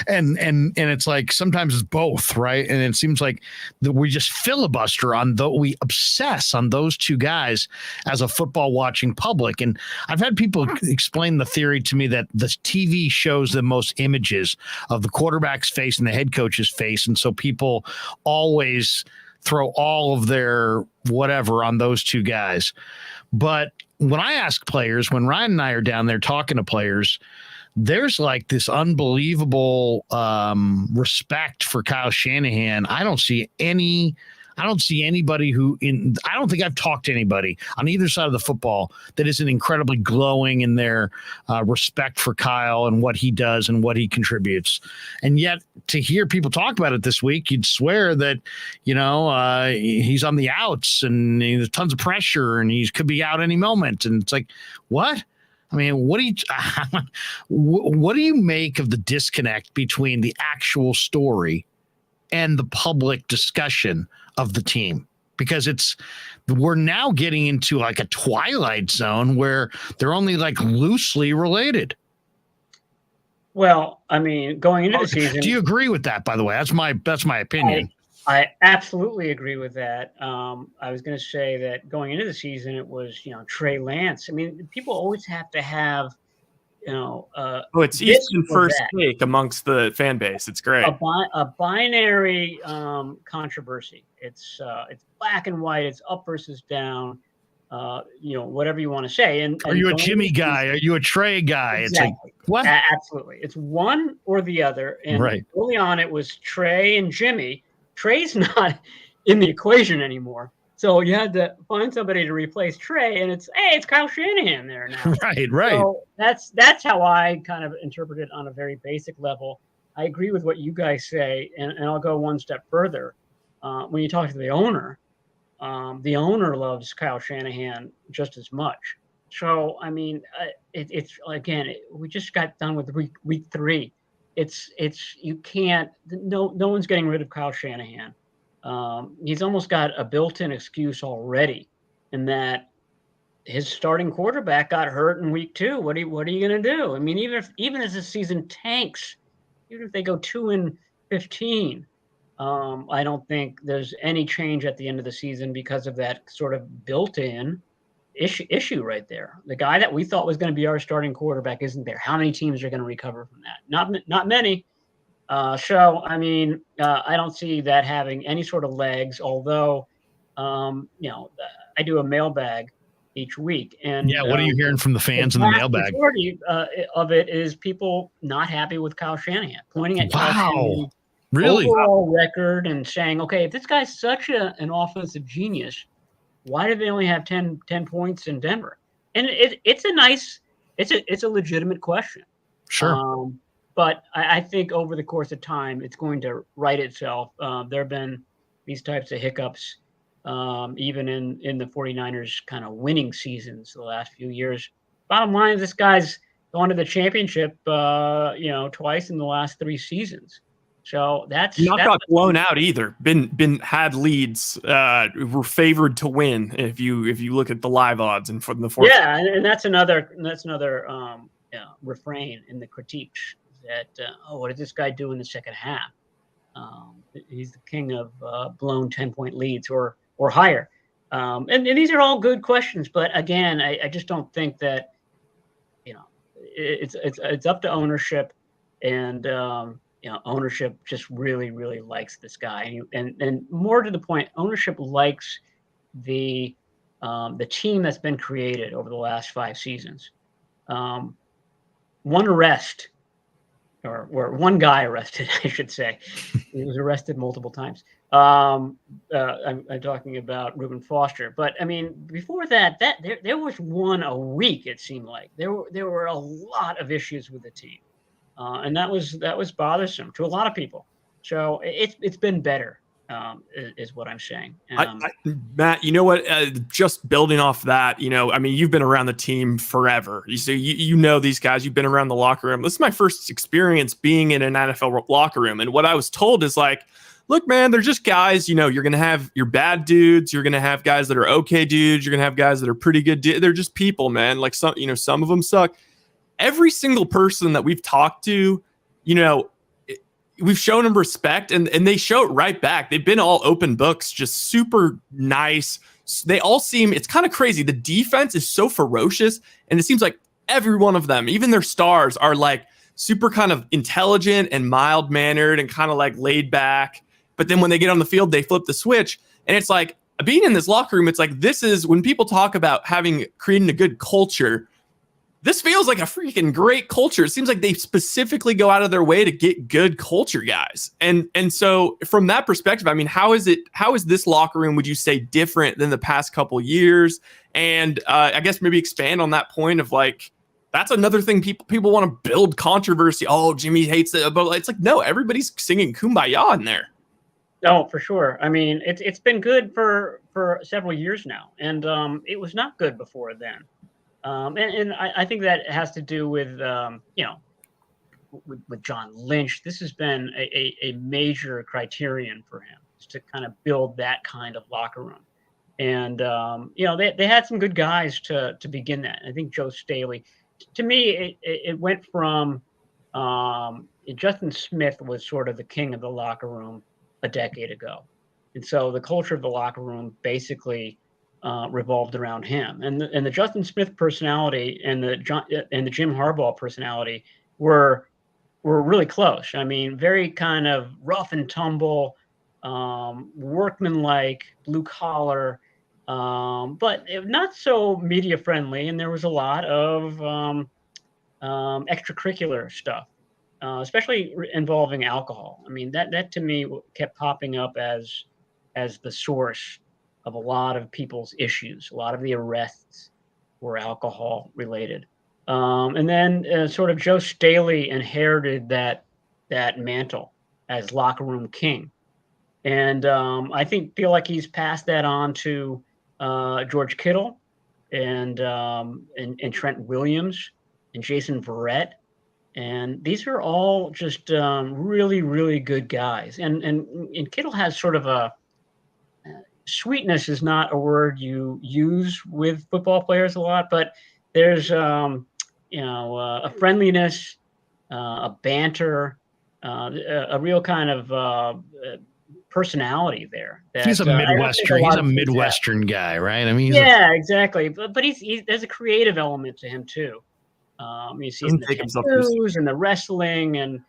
and it's like sometimes it's both, right? And it seems like we just filibuster we obsess on those two guys as a football watching public. And I've had people explain the theory to me that the TV shows the most images of the quarterback's face and the head coach's face, and so people always throw all of their whatever on those two guys. But when I ask players, when Ryan and I are down there talking to players, there's like this unbelievable respect for Kyle Shanahan. I don't see anybody I don't think I've talked to anybody on either side of the football that isn't incredibly glowing in their respect for Kyle and what he does and what he contributes. And yet to hear people talk about it this week, you'd swear that, he's on the outs and there's tons of pressure and he could be out any moment. And it's like, what? I mean, what do you make of the disconnect between the actual story and the public discussion of the team? Because we're now getting into like a twilight zone where they're only like loosely related. Well, I mean, going into the season, do you agree with that? By the way, that's my opinion. I absolutely agree with that. I was going to say that going into the season, it was, Trey Lance. I mean, people always have to have, it's Eastern first take amongst the fan base. It's great. A binary controversy. It's black and white. It's up versus down. Whatever you want to say. And are you a Jimmy guy? Are you a Trey guy? Exactly. It's like, what? Absolutely. It's one or the other. And right. Early on, it was Trey and Jimmy. Trey's not in the equation anymore. So you had to find somebody to replace Trey, and it's Kyle Shanahan there now. Right. So that's how I kind of interpret it on a very basic level. I agree with what you guys say, and I'll go one step further. When you talk to the owner loves Kyle Shanahan just as much. So, I mean, it's again, we just got done with week 3. You can't, no one's getting rid of Kyle Shanahan. He's almost got a built-in excuse already in that his starting quarterback got hurt in week 2. What are you going to do? I mean, even as the season tanks, even if they go 2-15, I don't think there's any change at the end of the season because of that sort of built-in issue right there. The guy that we thought was going to be our starting quarterback isn't there. How many teams are going to recover from that? Not many. So, I mean, I don't see that having any sort of legs, although, I do a mailbag each week. And yeah, what are you hearing from the fans in the mailbag? The majority of it is people not happy with Kyle Shanahan, pointing at Kyle Shanahan's really overall record and saying, okay, if this guy's such an offensive genius, why did they only have 10 points in Denver? And it's a legitimate question. Sure. But I think over the course of time, it's going to right itself. There have been these types of hiccups, even in the 49ers kind of winning seasons the last few years. Bottom line is this guy's gone to the championship, twice in the last 3 seasons. So that's got blown out either. Been had leads. Were favored to win if you look at the live odds and from the fourth. Yeah, and that's another refrain in the critiques that what did this guy do in the second half? He's the king of blown 10-point leads or higher. And these are all good questions, but again, I just don't think that it's up to ownership, and ownership just really, really likes this guy, and more to the point, ownership likes the team that's been created over the last 5 seasons. One arrest, or one guy arrested, I should say. He was arrested multiple times. I'm talking about Reuben Foster, but I mean, before that there was one a week. It seemed like there were a lot of issues with the team, and that was bothersome to a lot of people. So it's been better, is what I'm saying. Matt, you know what? Just building off that, I mean, you've been around the team forever. You know these guys. You've been around the locker room. This is my first experience being in an NFL locker room, and what I was told is like, look, man, they're just guys. You're going to have your bad dudes. You're going to have guys that are okay dudes. You're going to have guys that are pretty good. They're just people, man. Like some of them suck. Every single person that we've talked to, we've shown them respect, and they show it right back. They've been all open books, just super nice. They all seem, it's kind of crazy. The defense is so ferocious, and it seems like every one of them, even their stars, are like super kind of intelligent and mild-mannered and kind of like laid back. But then when they get on the field, they flip the switch. And it's like, being in this locker room, it's like, this is when people talk about creating a good culture. This feels like a freaking great culture. It seems like they specifically go out of their way to get good culture guys. And so from that perspective, I mean, how is this locker room, would you say, different than the past couple years? And I guess maybe expand on that point of like, that's another thing people want to build controversy. Oh, Jimmy hates it. But it's like, no, everybody's singing Kumbaya in there. No, for sure. I mean, it's been good for several years now. And it was not good before then. And I think that has to do with, with John Lynch. This has been a major criterion for him, to kind of build that kind of locker room. And, they had some good guys to begin that. I think Joe Staley, to me, it went from Justin Smith was sort of the king of the locker room a decade ago. And so the culture of the locker room basically revolved around him, and the Justin Smith personality and the Jim Harbaugh personality were really close. I mean, very kind of rough and tumble, workmanlike, blue collar, but not so media friendly. And there was a lot of extracurricular stuff, especially involving alcohol. I mean, that to me kept popping up as the source of a lot of people's issues. A lot of the arrests were alcohol related. And then sort of Joe Staley inherited that mantle as locker room king. And I feel like he's passed that on to George Kittle and Trent Williams and Jason Verrett. And these are all just really, really good guys. And Kittle has sort of a sweetness is not a word you use with football players a lot, but there's a friendliness, a banter, a real kind of personality there. He's a Midwestern. He's a Midwestern guy, right? I mean, exactly. But there's a creative element to him too. You see it in the tattoos and the wrestling, and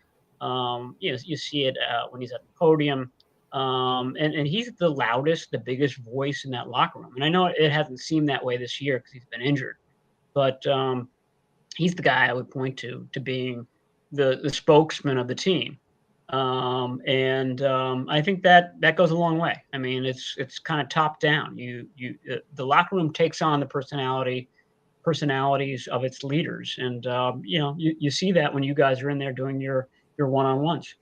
you see it when he's at the podium. And he's the loudest, the biggest voice in that locker room. And I know it hasn't seemed that way this year because he's been injured, but he's the guy I would point to being the spokesman of the team. I think that goes a long way. I mean, it's kind of top down. The locker room takes on the personalities of its leaders, and you see that when you guys are in there doing your one-on-ones.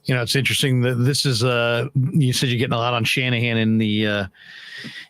It's interesting that this is you said you're getting a lot on Shanahan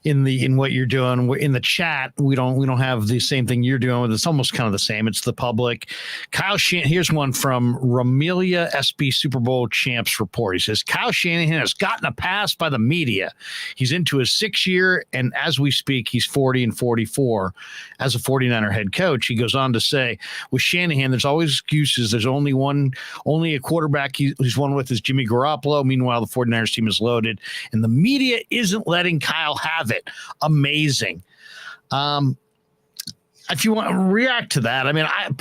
in what you're doing in the chat. We don't have the same thing you're doing with. It's almost kind of the same. It's the public. Here's one from Ramelia SB Super Bowl Champs Report. He says Kyle Shanahan has gotten a pass by the media. He's into his 6th year, and as we speak, he's 40 and 44 as a 49er head coach. He goes on to say, with Shanahan, there's always excuses. There's only a quarterback he's won with is Jimmy Garoppolo. Meanwhile, the 49ers team is loaded, and the media isn't letting Kyle have it. Amazing. If you want to react to that, I mean, I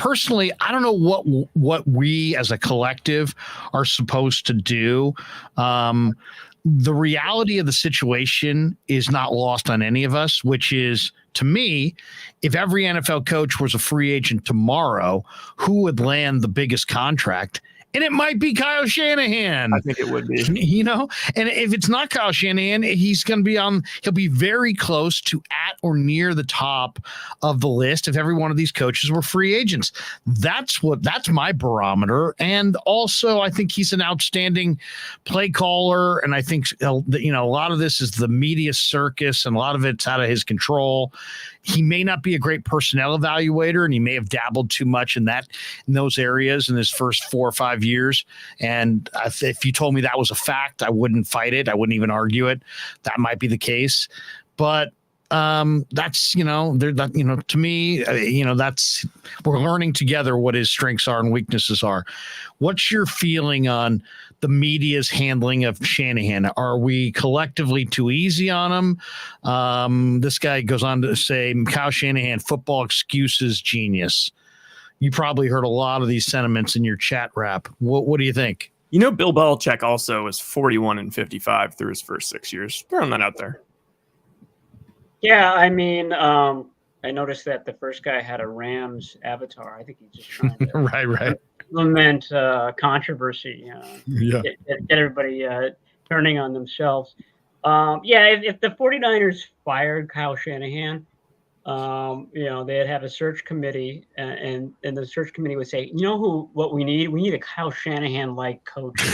don't know what we as a collective are supposed to do. The reality of the situation is not lost on any of us, which is, to me, if every NFL coach was a free agent tomorrow, who would land the biggest contract? And it might be Kyle Shanahan. I think it would be. And if it's not Kyle Shanahan, he'll be very close to at or near the top of the list if every one of these coaches were free agents. That's my barometer. And also, I think he's an outstanding play caller. And I think, a lot of this is the media circus and a lot of it's out of his control. He may not be a great personnel evaluator, and he may have dabbled too much in those areas in his first 4 or 5 years. And if you told me that was a fact, I wouldn't fight it. I wouldn't even argue it. That might be the case. But that's, to me, we're learning together what his strengths are and weaknesses are. What's your feeling on the media's handling of Shanahan? Are we collectively too easy on him? This guy goes on to say, Kyle Shanahan, football excuses genius. You probably heard a lot of these sentiments in your chat wrap. What do you think? Bill Belichick also is 41 and 55 through his first 6 years. Throwing that out there. Yeah, I mean, I noticed that the first guy had a Rams avatar. I think he's just trying to right. implement controversy. Get everybody turning on themselves. If the 49ers fired Kyle Shanahan, they'd have a search committee, and the search committee would say, what we need? We need a Kyle Shanahan-like coach.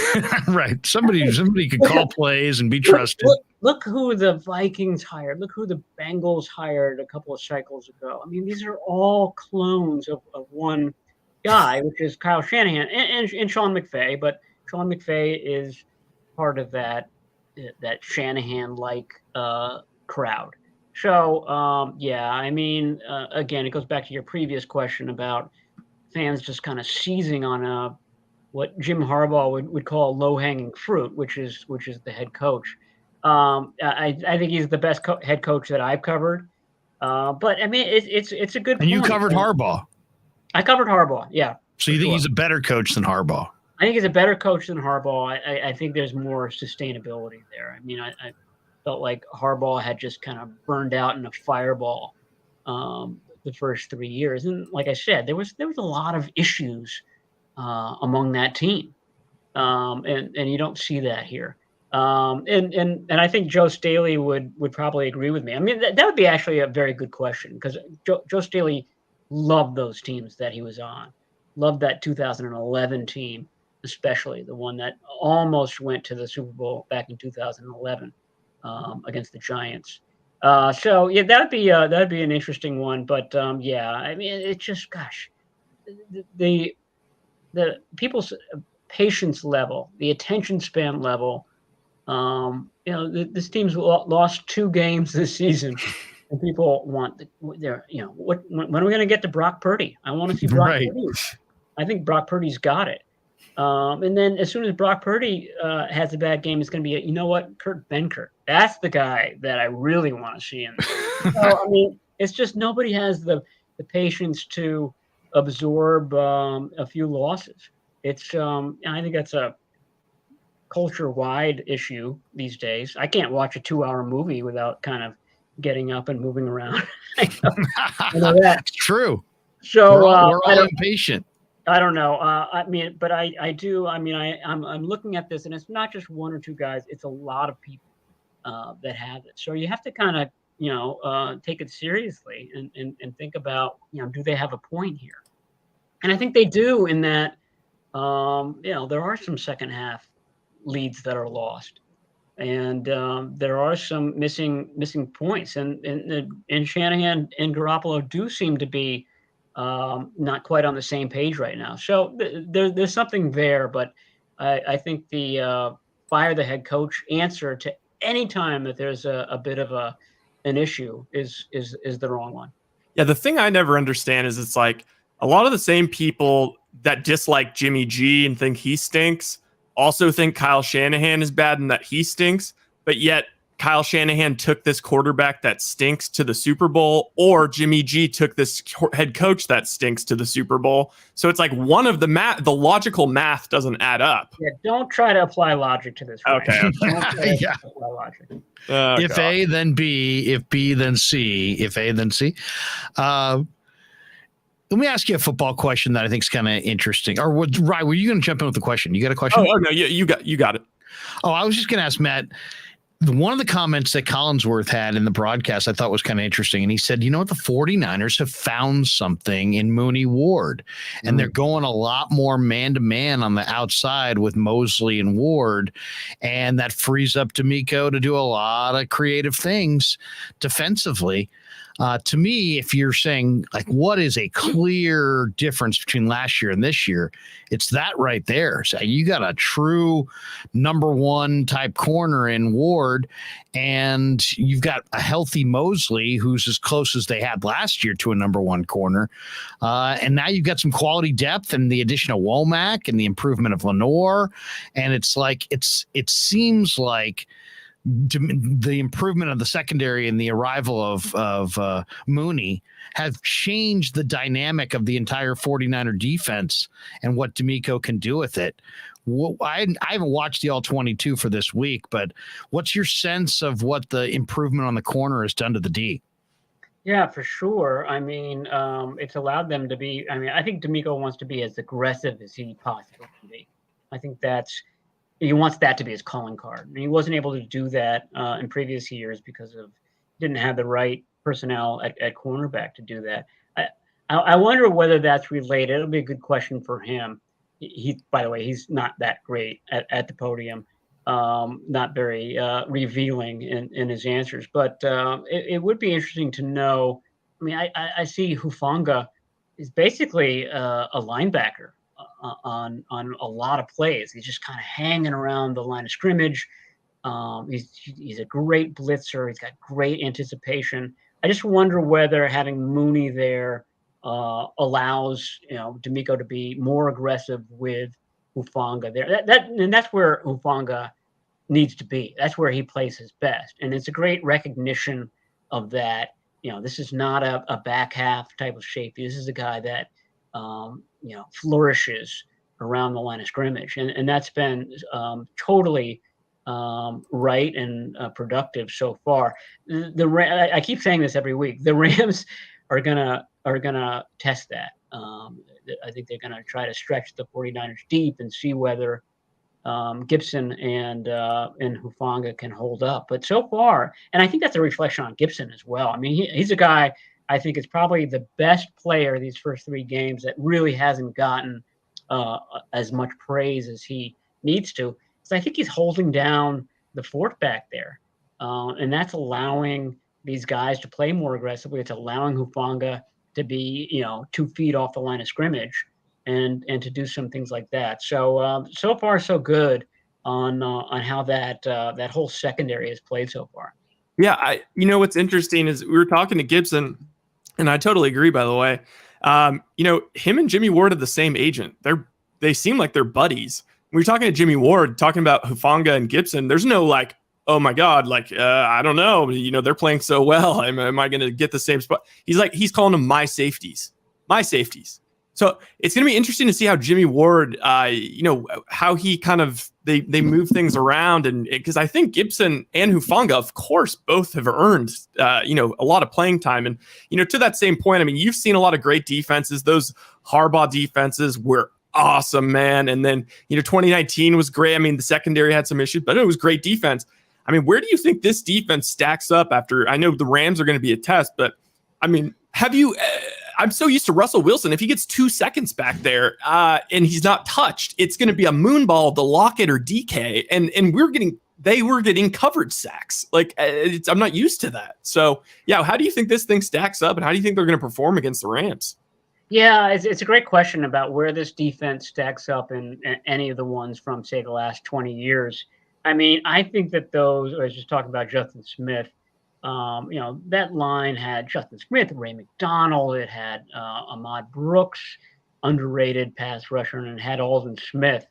Right. Somebody could call plays and be trusted. Look who the Vikings hired. Look who the Bengals hired a couple of cycles ago. I mean, these are all clones of one guy, which is Kyle Shanahan and Sean McVay. But Sean McVay is part of that Shanahan-like crowd. So, I mean, again, it goes back to your previous question about fans just kind of seizing on what Jim Harbaugh would call low-hanging fruit, which is the head coach. I think he's the best head coach that I've covered. But I mean, it's a good. And you covered Harbaugh. I covered Harbaugh. Yeah. So you think he's a better coach than Harbaugh? I think he's a better coach than Harbaugh. I think there's more sustainability there. I mean, I felt like Harbaugh had just kind of burned out in a fireball the first 3 years, and like I said, there was a lot of issues among that team, and you don't see that here. And I think Joe Staley would probably agree with me. I mean, that would be actually a very good question, because Joe Staley loved those teams that he was on. Loved that 2011 team, especially the one that almost went to the Super Bowl back in 2011 against the Giants. That'd be an interesting one. But I mean, it's just, gosh, the people's patience level, the attention span level. This team's lost 2 games this season, and people want when are we going to get to Brock Purdy? I want to see Brock Purdy. I think Brock Purdy's got it. And then as soon as Brock Purdy has a bad game, it's going to be Kurt Benkert. That's the guy that I really want to see in there. So, I mean, it's just nobody has the patience to absorb a few losses. It's I think that's culture-wide issue these days. I can't watch a 2-hour movie without kind of getting up and moving around. I know that. It's true. So we're all impatient. I don't know. I mean, but I do. I mean, I'm looking at this, and it's not just one or two guys. It's a lot of people that have it. So you have to kind of, take it seriously and think about, do they have a point here? And I think they do in that, there are some second half leads that are lost, and there are some missing points, and Shanahan and Garoppolo do seem to be not quite on the same page right now. So there's something there, but I think the fire the head coach answer to any time that there's a bit of an issue is the wrong one. Yeah, the thing I never understand is it's like a lot of the same people that dislike Jimmy G and think he stinks also think Kyle Shanahan is bad and that he stinks, but yet Kyle Shanahan took this quarterback that stinks to the Super Bowl, or Jimmy G took this head coach that stinks to the Super Bowl. So it's like one of the logical math doesn't add up. Yeah, don't try to apply logic to this. Okay. Yeah. Apply logic. If God. A, then B. If B, then C. If A, then C. Let me ask you a football question that I think is kind of interesting. Or Ryan, were you going to jump in with a question? You got a question? Oh no, you got it. Oh, I was just going to ask Matt. One of the comments that Collinsworth had in the broadcast I thought was kind of interesting. And he said, you know what? The 49ers have found something in Mooney Ward, and they're going a lot more man-to-man on the outside with Mosley and Ward. And that frees up D'Amico to do a lot of creative things defensively. To me, if you're saying, like, what is a clear difference between last year and this year, it's that right there. So you got a true number one type corner in Ward, and you've got a healthy Mosley who's as close as they had last year to a number one corner. And now you've got some quality depth and the addition of Womack and the improvement of Lenore. And it's like, it seems like the improvement of the secondary and the arrival of Mooney have changed the dynamic of the entire 49er defense and what D'Amico can do with it. I haven't watched the All-22 for this week, but what's your sense of what the improvement on the corner has done to the D? Yeah, for sure. I mean, it's allowed them to be, I think D'Amico wants to be as aggressive as he possibly can be. I think he wants that to be his calling card. And he wasn't able to do that in previous years because didn't have the right personnel at cornerback to do that. I wonder whether that's related. It'll be a good question for him. By the way, he's not that great at the podium, not very revealing in his answers. But it would be interesting to know. I mean, I see Hufanga is basically a linebacker on a lot of plays. He's just kind of hanging around the line of scrimmage. He's a great blitzer. He's got great anticipation. I just wonder whether having Mooney there allows D'Amico to be more aggressive with Hufanga there. And that's where Hufanga needs to be. That's where he plays his best. And it's a great recognition of that. This is not a back half type of shape. This is a guy that flourishes around the line of scrimmage. And that's been totally right and productive so far. I keep saying this every week. The Rams are gonna test that. I think they're gonna try to stretch the 49ers deep and see whether Gibson and Hufanga can hold up. But so far, and I think that's a reflection on Gibson as well. I mean, he's a guy I think is probably the best player these first three games that really hasn't gotten as much praise as he needs to. So I think he's holding down the fort back there. And that's allowing these guys to play more aggressively. It's allowing Hufanga to be, 2 feet off the line of scrimmage and to do some things like that. So so far so good on how that whole secondary has played so far. Yeah, what's interesting is we were talking to Gibson, and I totally agree, by the way. Him and Jimmy Ward are the same agent. They seem like they're buddies. We were talking to Jimmy Ward, talking about Hufanga and Gibson. There's no like, oh my God, like, I don't know. They're playing so well. Am I going to get the same spot? He's calling them my safeties. So it's going to be interesting to see how Jimmy Ward, how he kind of they move things around, and because I think Gibson and Hufanga, of course, both have earned a lot of playing time, and to that same point, I mean, you've seen a lot of great defenses. Those Harbaugh defenses were awesome, man, and then 2019 was great. I mean, the secondary had some issues, but it was great defense. I mean, where do you think this defense stacks up after? I know the Rams are going to be a test, but I mean, have you? I'm so used to Russell Wilson. If he gets 2 seconds back there and he's not touched, it's going to be a moonball to Lockett or DK. And they were getting coverage sacks. Like I'm not used to that. So yeah, how do you think this thing stacks up, and how do you think they're going to perform against the Rams? Yeah, it's a great question about where this defense stacks up in any of the ones from, say, the last 20 years. I mean, I think that I was just talking about Justin Smith. That line had Justin Smith, Ray McDonald. It had Ahmad Brooks, underrated pass rusher, and it had Aldon Smith.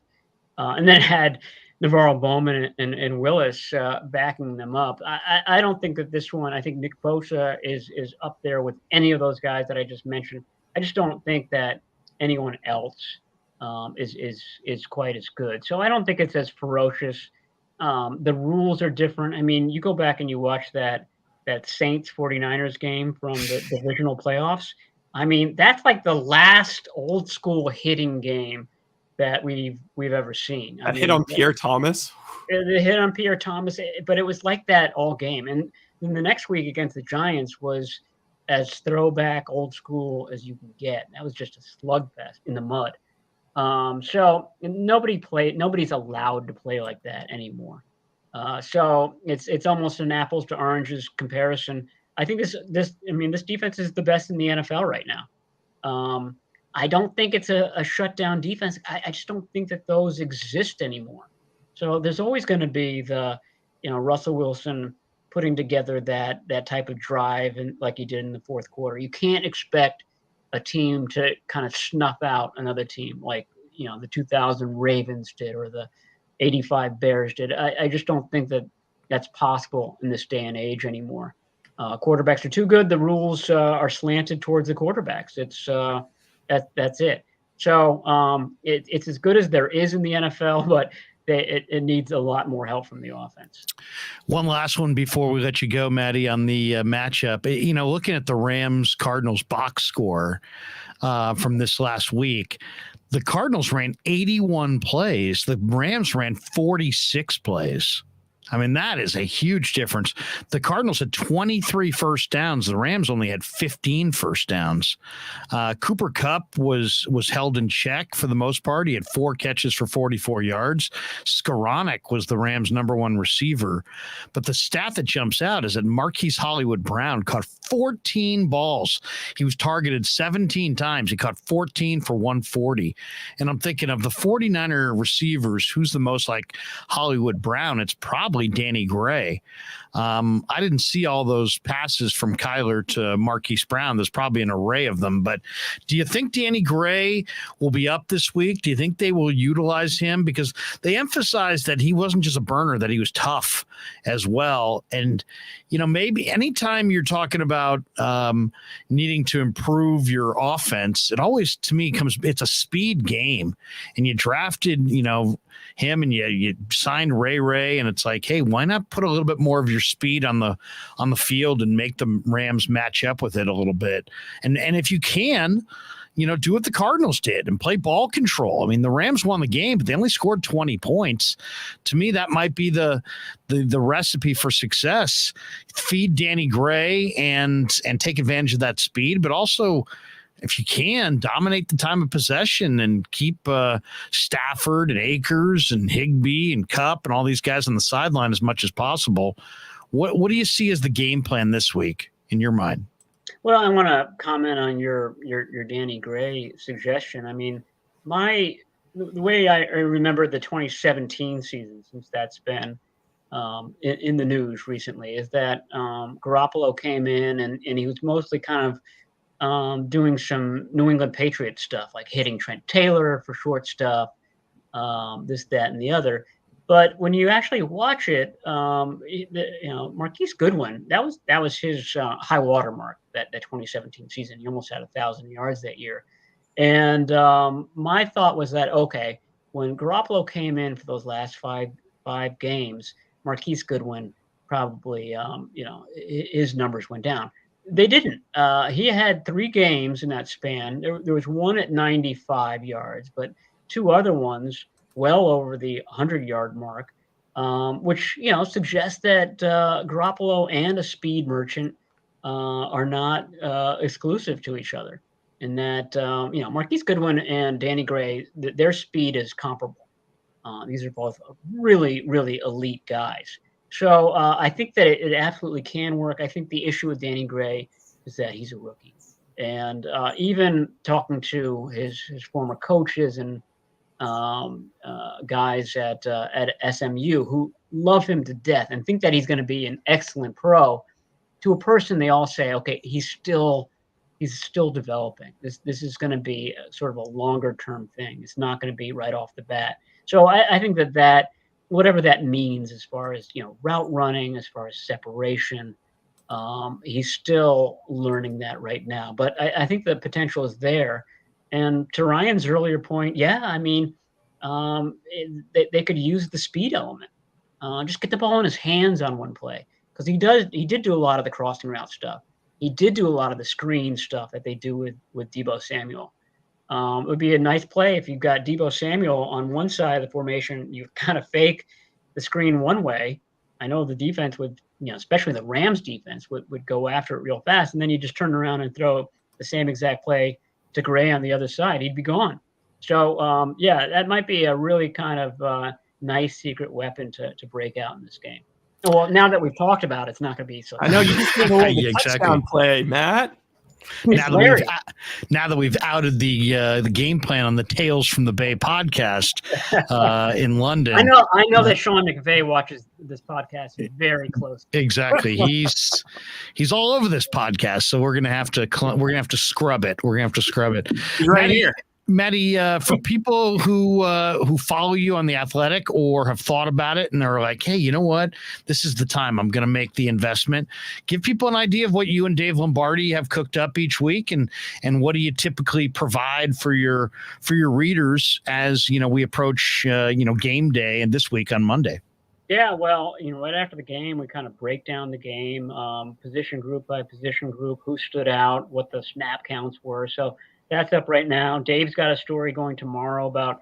And then it had Navarro Bowman and Willis backing them up. I don't think that this one, I think Nick Bosa is up there with any of those guys that I just mentioned. I just don't think that anyone else is quite as good. So I don't think it's as ferocious. The rules are different. I mean, you go back and you watch that Saints 49ers game from the divisional playoffs. I mean, that's like the last old school hitting game that we've ever seen. A hit on Pierre Thomas. The hit on Pierre Thomas, but it was like that all game. And then the next week against the Giants was as throwback old school as you can get. That was just a slugfest in the mud. So nobody's allowed to play like that anymore. So it's almost an apples to oranges comparison. I think this defense is the best in the NFL right now. I don't think it's a shutdown defense. I just don't think that those exist anymore. So there's always going to be the, Russell Wilson putting together that type of drive, and like he did in the fourth quarter. You can't expect a team to kind of snuff out another team like, the 2000 Ravens did or the 85 Bears did. I just don't think that that's possible in this day and age anymore. Quarterbacks are too good. The rules are slanted towards the quarterbacks. That's it. So it's as good as there is in the NFL, but it needs a lot more help from the offense. One last one before we let you go, Maddie, on the matchup. Looking at the Rams-Cardinals box score from this last week, the Cardinals ran 81 plays. The Rams ran 46 plays. I mean, that is a huge difference. The Cardinals had 23 first downs. The Rams only had 15 first downs. Cooper Kupp was held in check for the most part. He had 4 catches for 44 yards. Skoranek was the Rams' #1 receiver. But the stat that jumps out is that Marquise Hollywood Brown caught 14 balls. He was targeted 17 times. He caught 14 for 140. And I'm thinking of the 49er receivers, who's the most like Hollywood Brown? It's probably Danny Gray. I didn't see all those passes from Kyler to Marquise Brown. There's probably an array of them, but do you think Danny Gray will be up this week? Do you think they will utilize him? Because they emphasized that he wasn't just a burner, that he was tough as well. And, maybe anytime you're talking about needing to improve your offense, it always, to me, it's a speed game. And you drafted, him, and you signed Ray, and it's like, hey, why not put a little bit more of your speed on the field and make the Rams match up with it a little bit? And if you can, do what the Cardinals did and play ball control. I mean, the Rams won the game, but they only scored 20 points. To me, that might be the recipe for success. Feed Danny Gray and take advantage of that speed, but also, if you can, dominate the time of possession and keep Stafford and Akers and Higbee and Kupp and all these guys on the sideline as much as possible. What do you see as the game plan this week in your mind? Well, I want to comment on your Danny Gray suggestion. I mean, the way I remember the 2017 season, since that's been in the news recently, is that Garoppolo came in and he was mostly kind of doing some New England Patriots stuff, like hitting Trent Taylor for short stuff, this, that, and the other. But when you actually watch it, Marquise Goodwin, that was his high water mark that 2017 season. He almost had 1,000 yards that year. And my thought was that, okay, when Garoppolo came in for those last five games, Marquise Goodwin probably, his numbers went down. They didn't. He had 3 games in that span. There was one at 95 yards, but 2 other ones well over the 100-yard mark, which suggests that Garoppolo and a speed merchant are not exclusive to each other, and that Marquise Goodwin and Danny Gray, their speed is comparable. These are both really, really elite guys. So I think that it absolutely can work. I think the issue with Danny Gray is that he's a rookie, and even talking to his former coaches and guys at SMU who love him to death and think that he's going to be an excellent pro, to a person they all say, okay, he's still developing. This is going to be sort of a longer term thing. It's not going to be right off the bat. So I think that whatever that means as far as route running, as far as separation, he's still learning that right now. But I think the potential is there. And to Ryan's earlier point, yeah, I mean, they could use the speed element. Just get the ball in his hands on one play, because he did do a lot of the crossing route stuff. He did do a lot of the screen stuff that they do with Deebo Samuel. It would be a nice play if you've got Deebo Samuel on one side of the formation. You kind of fake the screen one way. I know the defense would, especially the Rams defense would go after it real fast, and then you just turn around and throw the same exact play to Gray on the other side. He'd be gone. So that might be a really kind of nice secret weapon to break out in this game. Well, now that we've talked about it, it's not going to be so. I know you just did a touchdown play, Matt. Now that we've outed the game plan on the Tales from the Bay podcast in London. I know that Sean McVay watches this podcast very closely. Exactly. He's all over this podcast, so we're gonna have to scrub it. He's right here. Matty, for people who follow you on The Athletic or have thought about it and are like, hey, you know what? This is the time I'm going to make the investment. Give people an idea of what you and Dave Lombardi have cooked up each week, and what do you typically provide for your readers as we approach game day and this week on Monday. Yeah, well, right after the game, we kind of break down the game, position group by position group, who stood out, what the snap counts were. So that's up right now. Dave's got a story going tomorrow about,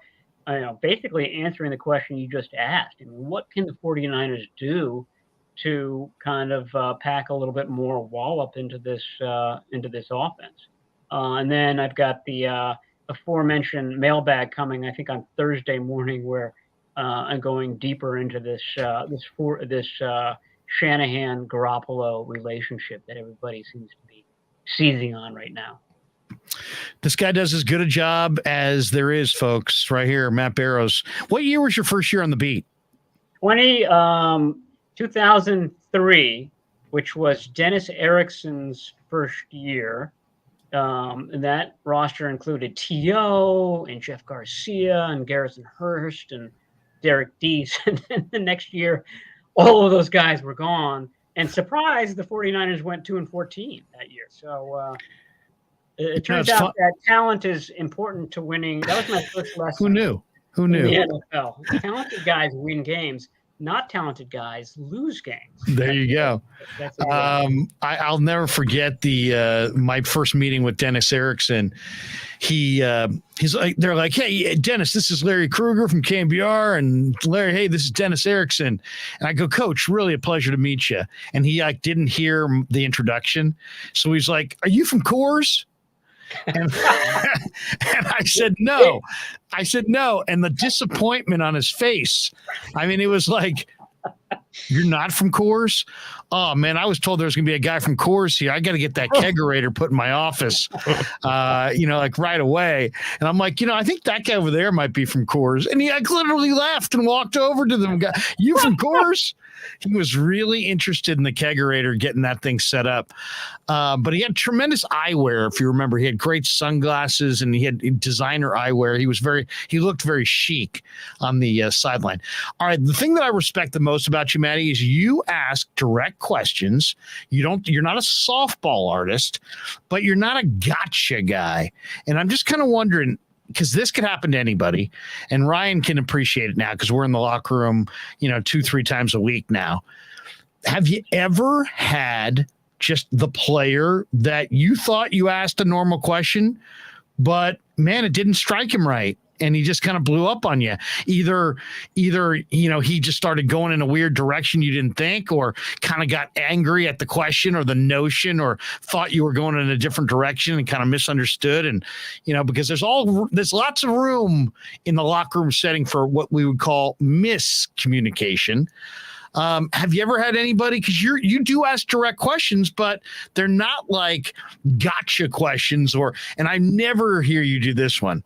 basically answering the question you just asked. I mean, what can the 49ers do to kind of pack a little bit more wallop into this offense? And then I've got the aforementioned mailbag coming, I think, on Thursday morning, where I'm going deeper into this Shanahan Garoppolo relationship that everybody seems to be seizing on right now. This guy does as good a job as there is, folks. Right here, Matt Barrows. What year was your first year on the beat? 2003, which was Dennis Erickson's first year. And that roster included T.O. and Jeff Garcia and Garrison Hurst and Derek Deese. And then the next year, all of those guys were gone. And surprise, the 49ers went 2-14 that year. So it turns out that talent is important to winning. That was my first lesson. Who knew? In the NFL. Talented guys win games. Not talented guys lose games. There you go. I'll never forget my first meeting with Dennis Erickson. He's like, they're like, hey, Dennis, this is Larry Krueger from KNBR, and Larry, hey, this is Dennis Erickson. And I go, Coach, really a pleasure to meet you. And he didn't hear the introduction, so he's like, are you from Coors? And I said no. And the disappointment on his face, I mean, it was like, you're not from Coors? Oh man, I was told there was gonna be a guy from Coors here. I got to get that kegerator put in my office, like right away. And I'm like, I think that guy over there might be from Coors. And he literally left and walked over to them. You from Coors? He was really interested in the kegerator, getting that thing set up. But he had tremendous eyewear. If you remember, he had great sunglasses and he had designer eyewear. He looked very chic on the sideline. All right. The thing that I respect the most about you, Maddie, is you ask direct questions. You're not a softball artist, but you're not a gotcha guy. And I'm just kind of wondering, because this could happen to anybody, and Ryan can appreciate it now because we're in the locker room, 2-3 times a week now. Have you ever had just the player that you thought you asked a normal question, but man, it didn't strike him right, and he just kind of blew up on you? Either he just started going in a weird direction you didn't think, or kind of got angry at the question or the notion, or thought you were going in a different direction and kind of misunderstood. And because there's lots of room in the locker room setting for what we would call miscommunication. Have you ever had anybody, because you do ask direct questions, but they're not like gotcha questions, and I never hear you do this one.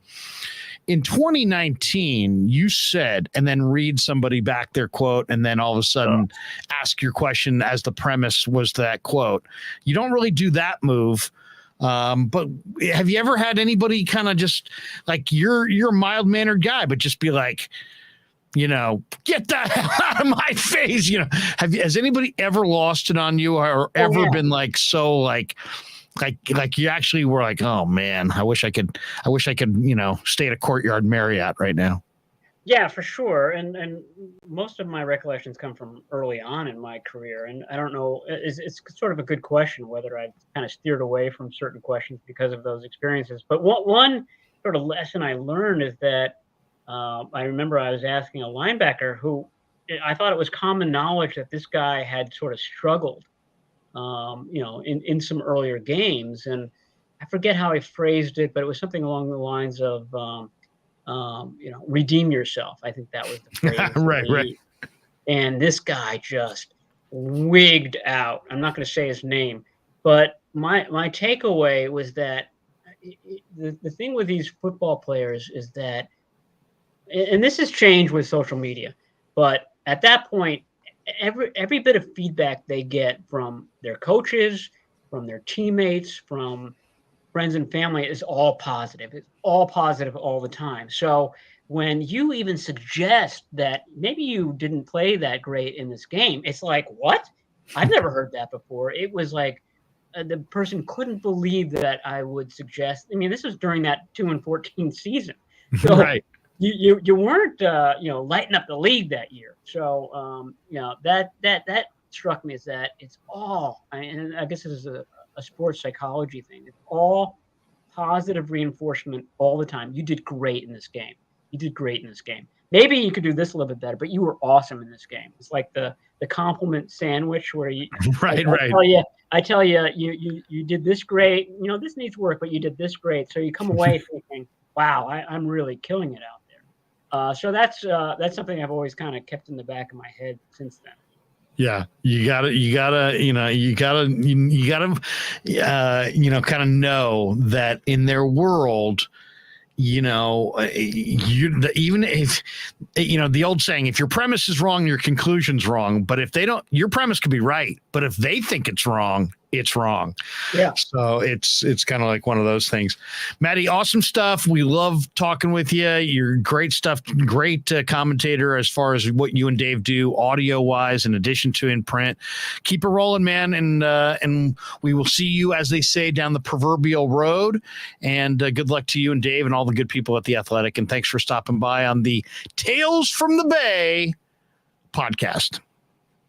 In 2019, you said, and then read somebody back their quote, and then all of a sudden ask your question as the premise was that quote. You don't really do that move. But have you ever had anybody kind of just like, you're a mild-mannered guy, but just be like, get the hell out of my face? Has anybody ever lost it on you, or ever been like, so like you actually were like, oh man, I wish I could, stay at a Courtyard Marriott right now? Yeah, for sure. And most of my recollections come from early on in my career. And I don't know, it's sort of a good question whether I've kind of steered away from certain questions because of those experiences. But one sort of lesson I learned is that I remember I was asking a linebacker who I thought it was common knowledge that this guy had sort of struggled in some earlier games. And I forget how I phrased it, but it was something along the lines of, redeem yourself. I think that was the phrase. Right. And this guy just wigged out. I'm not going to say his name, but my takeaway was that the thing with these football players is that, and this has changed with social media, but at that point, every bit of feedback they get from their coaches, from their teammates, from friends and family is all positive. It's all positive all the time. So when you even suggest that maybe you didn't play that great in this game, it's like, what? I've never heard that before. It was like the person couldn't believe that I would suggest. I mean, this was during that 2-14 season. So right. You weren't lighting up the league that year. So that struck me as that it's all, and I guess this is a sports psychology thing. It's all positive reinforcement all the time. You did great in this game. Maybe you could do this a little bit better, but you were awesome in this game. It's like the compliment sandwich where you right. I tell you, you did this great. This needs work, but you did this great. So you come away thinking, wow, I'm really killing it out there. So that's something I've always kind of kept in the back of my head since then. Yeah, you gotta kind of know that in their world, even if, the old saying, if your premise is wrong, your conclusion's wrong. But if they don't, your premise could be right. But if they think it's wrong, it's wrong. Yeah. So it's kind of like one of those things. Maddie, awesome stuff. We love talking with you. You're great stuff. Great commentator as far as what you and Dave do audio wise, in addition to in print. Keep it rolling, man. And we will see you, as they say, down the proverbial road. And good luck to you and Dave and all the good people at The Athletic. And thanks for stopping by on the Tales from the Bay podcast.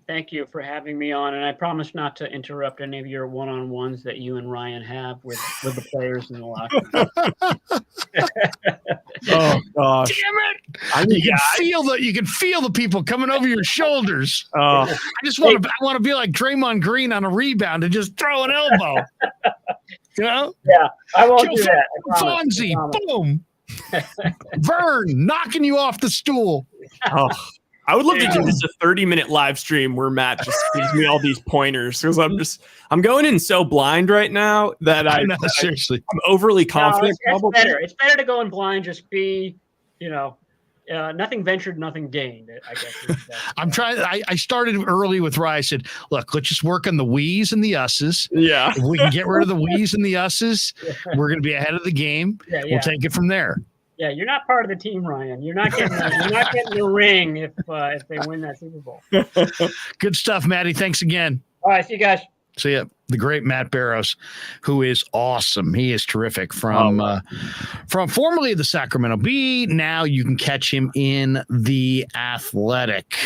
Thank you for having me on, and I promise not to interrupt any of your one-on-ones that you and Ryan have with the players in the locker room. Oh gosh! Damn it! You can feel the people coming over your shoulders. I want to be like Draymond Green on a rebound and just throw an elbow. Yeah, I won't do that. Fonzie, boom. Vern knocking you off the stool. Oh. I would love to do this a 30-minute live stream where Matt just gives me all these pointers, because I'm going in so blind right now that seriously, I'm overly confident. No, it's better. It's better to go in blind. Just be, nothing ventured, nothing gained, I guess. I'm trying. I started early with Rye. I said, look, let's just work on the we's and the us's. Yeah. If we can get rid of the we's and the us's, we're going to be ahead of the game. Yeah. We'll take it from there. Yeah, you're not part of the team, Ryan. You're not getting the ring if they win that Super Bowl. Good stuff, Matty. Thanks again. All right, see you guys. See ya. The great Matt Barrows, who is awesome. He is terrific from formerly the Sacramento Bee. Now you can catch him in The Athletic,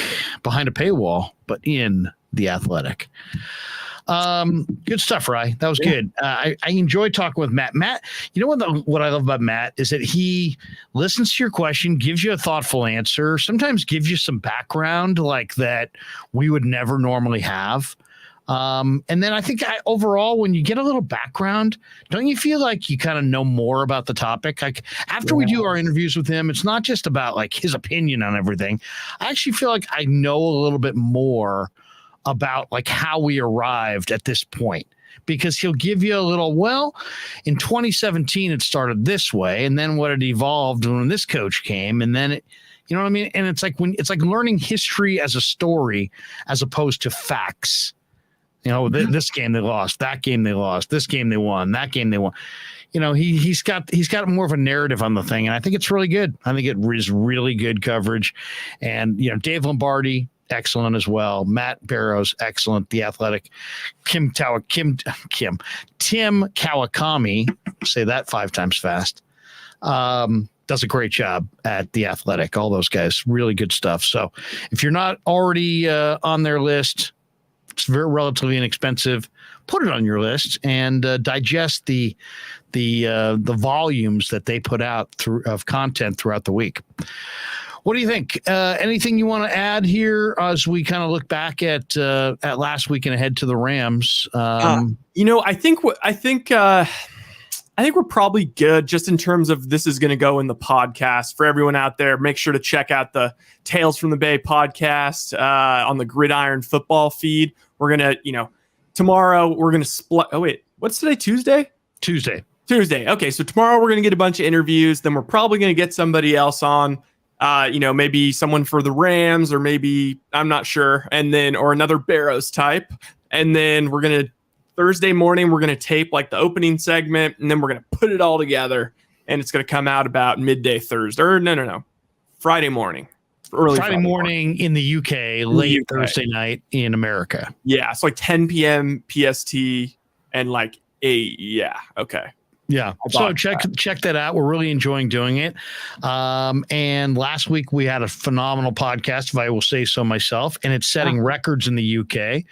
behind a paywall, but in The Athletic. Good stuff, Rye. That was good. I enjoyed talking with Matt. Matt, you know what I love about Matt is that he listens to your question, gives you a thoughtful answer, sometimes gives you some background like that we would never normally have. And then I think overall, when you get a little background, don't you feel like you kind of know more about the topic? Like after we do our interviews with him, it's not just about like his opinion on everything. I actually feel like I know a little bit more about like how we arrived at this point, because he'll give you a little, well, in 2017, it started this way. And then what it evolved when this coach came, and then it, you know what I mean? And it's like learning history as a story, as opposed to facts. You know, this game they lost, that game they lost, this game they won, that game they won. You know, he's got more of a narrative on the thing, and I think it's really good. I think it is really good coverage. And you know, Dave Lombardi, excellent as well. Matt Barrows, excellent. The Athletic. Tim Kawakami, say that 5 times fast. Does a great job at The Athletic. All those guys, really good stuff. So if you're not already on their list, it's very relatively inexpensive. Put it on your list and digest the volumes that they put out of content throughout the week. What do you think? Anything you want to add here as we kind of look back at last week and ahead to the Rams? You know, I think we're probably good just in terms of this is going to go in the podcast. For everyone out there, make sure to check out the Tales from the Bay podcast on the Gridiron Football feed. We're going to, tomorrow we're going to split. Oh, wait, what's today? Tuesday. Okay. So tomorrow we're going to get a bunch of interviews. Then we're probably going to get somebody else on, maybe someone for the Rams, or maybe, I'm not sure. And then, or another Barrows type. And then Thursday morning, we're going to tape like the opening segment, and then we're going to put it all together, and it's going to come out about midday Thursday. Or no, Friday morning. Early Friday morning in the UK, late Thursday night in America. Yeah, it's like 10 p.m. PST and like 8. Yeah, okay. Yeah. So check that out. We're really enjoying doing it. And last week we had a phenomenal podcast, if I will say so myself, and it's setting records in the UK.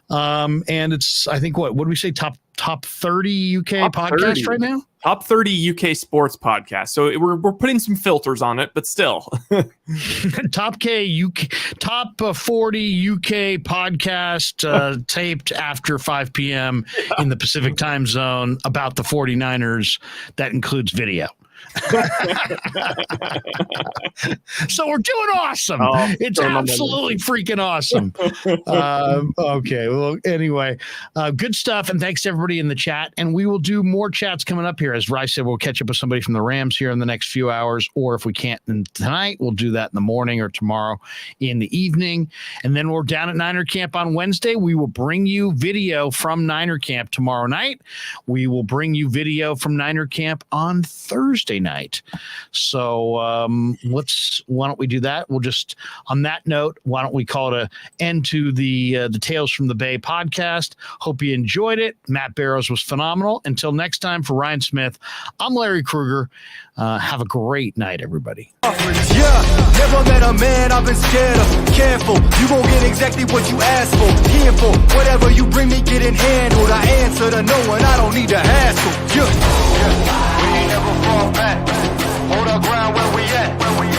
And it's, I think, what do we say? Top 30 UK podcast right now? Top 30 UK sports podcast. So we're putting some filters on it, but still. Top 40 UK podcast taped after 5 p.m. in the Pacific time zone about the 49ers. That includes video. So we're doing awesome. It's absolutely freaking awesome. Okay. Well, anyway, good stuff. And thanks to everybody in the chat. And we will do more chats coming up here. As Rice said, we'll catch up with somebody from the Rams here in the next few hours. Or if we can't tonight, we'll do that in the morning or tomorrow in the evening. And then we're down at Niner Camp on Wednesday. We will bring you video from Niner Camp tomorrow night. We will bring you video from Niner Camp on Thursday night. So why don't we do that? We'll just, on that note, why don't we call it an end to the Tales from the Bay podcast. Hope you enjoyed it. Matt Barrows was phenomenal. Until next time, for Ryan Smith, I'm Larry Krueger. Have a great night, everybody. Yeah, never met a man I've been scared of. Careful, you gon' get exactly what you asked for. Here for whatever you bring me, getting handled. I answer to no one, I don't need to hassle. Yeah. We ain't never fall back. Hold our ground where we at.